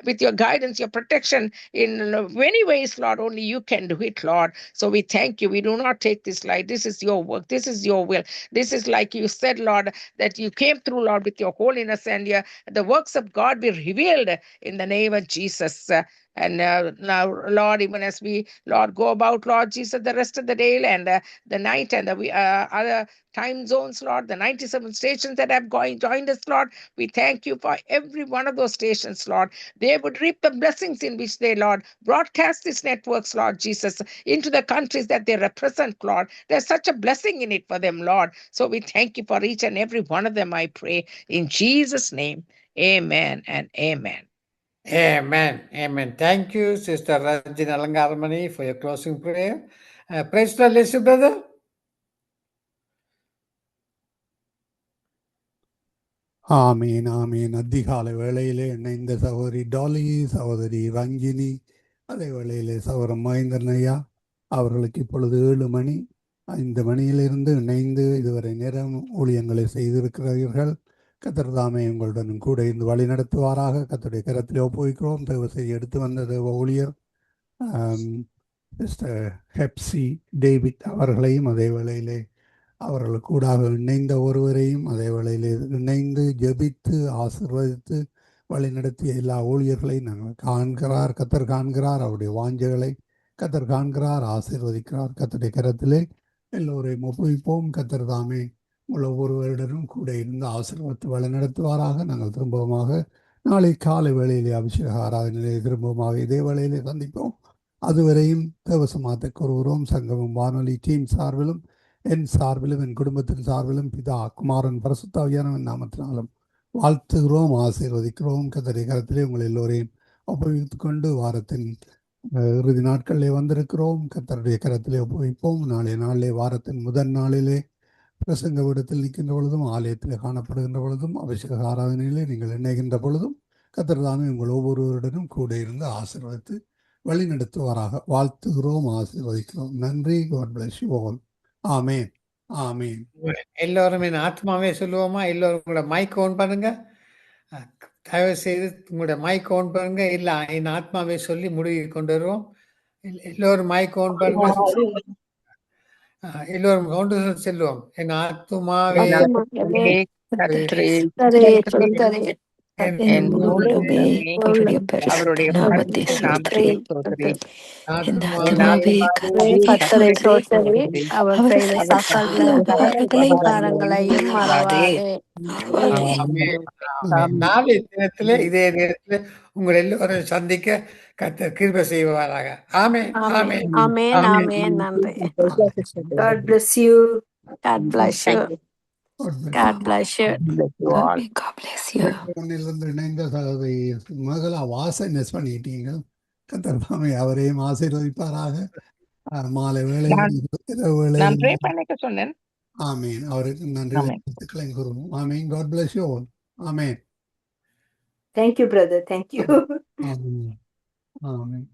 with your guidance, your protection in many ways, Lord. Only you can do it, Lord. So we thank you. We do not take this light. This is your work. This is your will. This is like you said, Lord, that you came through, Lord, with your holiness, and the works of God be revealed in the name of Jesus. And now, Lord, even as we, Lord, go about, Lord Jesus, the rest of the day and the night and the other time zones, Lord, the 97 stations that have joined us, Lord, we thank you for every one of those stations, Lord. They would reap the blessings in which they, Lord, broadcast these networks, Lord Jesus, into the countries that they represent, Lord. There's such a blessing in it for them, Lord. So we thank you for each and every one of them, I pray. In Jesus' name, amen and amen. Amen. Amen. Thank you, Sister Rajin Alangaramani, for your closing prayer. Praise the Lord, brother. ஆமீன் ஆமீன். அதிகாலை வேளையிலே இணைந்த சகோதரி tally, சகோதரி ரஞ்சினி, அதே வேளையிலே சகோதரன் மகேந்திரன் ஐயா அவர்களுக்கு இப்பொழுது 7 மணி. 5 மணியிலிருந்து இணைந்து இதுவரை நேரம் ஊழியங்களை செய்திருக்கிறீர்கள். கர்த்தர் தாமே உங்களுடன் கூட இருந்து வழி நடத்துவாராக. கர்த்தருடைய கரத்திலே ஒப்புவிக்கிறோம். தேவ செய்தி எடுத்து வந்த தேவ ஊழியர் மிஸ்டர் ஹெப்சி டேவிட் அவர்களையும், அதே வேளையிலே அவர்கள் கூடாக இணைந்த ஒருவரையும், அதே வேளையில் இணைந்து ஜெபித்து ஆசீர்வதித்து வழிநடத்திய எல்லா ஊழியர்களையும் நாங்கள் காண்கிறார். கர்த்தர் காண்கிறார். அவருடைய வாஞ்சைகளை கர்த்தர் காண்கிறார், ஆசீர்வதிக்கிறார். கர்த்தருடைய கரத்திலே எல்லோரையும் ஒப்புவிப்போம். கர்த்தர் தாமே உள்ள ஒருவருடனும் கூட இருந்து ஆசீர்வதித்து வழிநடத்துவாராக. நாங்கள் திரும்பமாக நாளை காலை வேளையிலே அபிஷேக ஆராதனையிலே திரும்பமாக இதே வேளையிலே சந்திப்போம். அதுவரையும் தேவசமாத்தை கூறுகிறோம். சங்கமம் வானொலி டீம் சார்பிலும் என் சார்பிலும் என் குடும்பத்தின் சார்பிலும் பிதா குமாரன் பரிசுத்த ஆவியானவரின் நாமத்தினாலும் வாழ்த்துகிறோம், ஆசீர்வதிக்கிறோம். கர்த்தருடைய கரத்திலே உங்கள் எல்லோரையும் ஒப்புவித்துக் கொண்டு வாரத்தின் இறுதி நாட்களிலே வந்திருக்கிறோம். கர்த்தருடைய கரத்திலே ஒப்புவிப்போம். நாளைய நாளிலே வாரத்தின் முதல் நாளிலே பிரசங்க விடத்தில் நிற்கின்ற பொழுதும், ஆலயத்தில் காணப்படுகின்ற பொழுதும், அபிஷேக ஆராதனையிலே நீங்கள் இணைகின்ற பொழுதும் கர்த்தர் தாமே உங்கள் ஒவ்வொருவருடனும் கூட இருந்து ஆசீர்வதித்து வழி நடத்துவாராக. வாழ்த்துகிறோம், ஆசீர்வதிக்கிறோம். நன்றி. God bless you all. ஆமேன் ஆமேன். எல்லோரும் என் ஆத்மாவே சொல்லுவோமா? எல்லோரும் உங்களோட மைக் ஓன் பண்ணுங்க. தயவு செய்து உங்களோட மைக் ஓன் பண்ணுங்க. இல்லை, என் ஆத்மாவே சொல்லி முடிவு கொண்டு வருவோம். எல்லோரும் மைக் ஓன் பண்ணுங்க. எல்லோரும் ஒன்று செல்லுவோம். என் ஆத்மாவே ஆத்துமாவே கர்த்தரே கர்த்தரை துதித்தரே. என்னுள்ளமே உள்ள அவருடைய பரிசுத்த நாமத்தை பரிசுத்த ஸ்தோத்திரி. நாமத்தை ஸ்தோத்திரி. என் ஆத்துமாவே ஆத்துமாவே கர்த்தரை கர்த்தரை கர்த்தரை ஸ்தோத்திரி. ஸ்தோத்திரி. அவர் செய்த அவர் சகல உபகாரங்களையும் மறவாதே. ஆமென். ஆமென். ஆமென். நாளைய தினத்திலே இதே நேரத்திலே உங்கள் எல்லோரும் சந்திக்க கர்த்தர் கிருபை செய்வாராக. ஆமென். ஆமென். ஆமென். ஆமென். ஆமென். ஆமென். நன்றி. God bless you. God bless you. God bless God bless you. bless you all. God bless you. ஒன்னிலிருந்து இணைந்த சகோதரி மகளா வாசை மிஸ் பண்ணிட்டீங்க. கத்தர்தாமே அவரையும் ஆசீர்வதிப்பாராக. மாலை வேளையில் இரவு நான் வேளையில் ப்ரே பண்ணிக்க சொன்னேன். ஆமீன். அவருக்கு நன்றி ஆமென். வாழ்த்துக்களை கூறுவோம். ஆமீன். God bless you all. ஆமீன். Thank you, brother. Thank you. ஆமீன். ஆமீன்.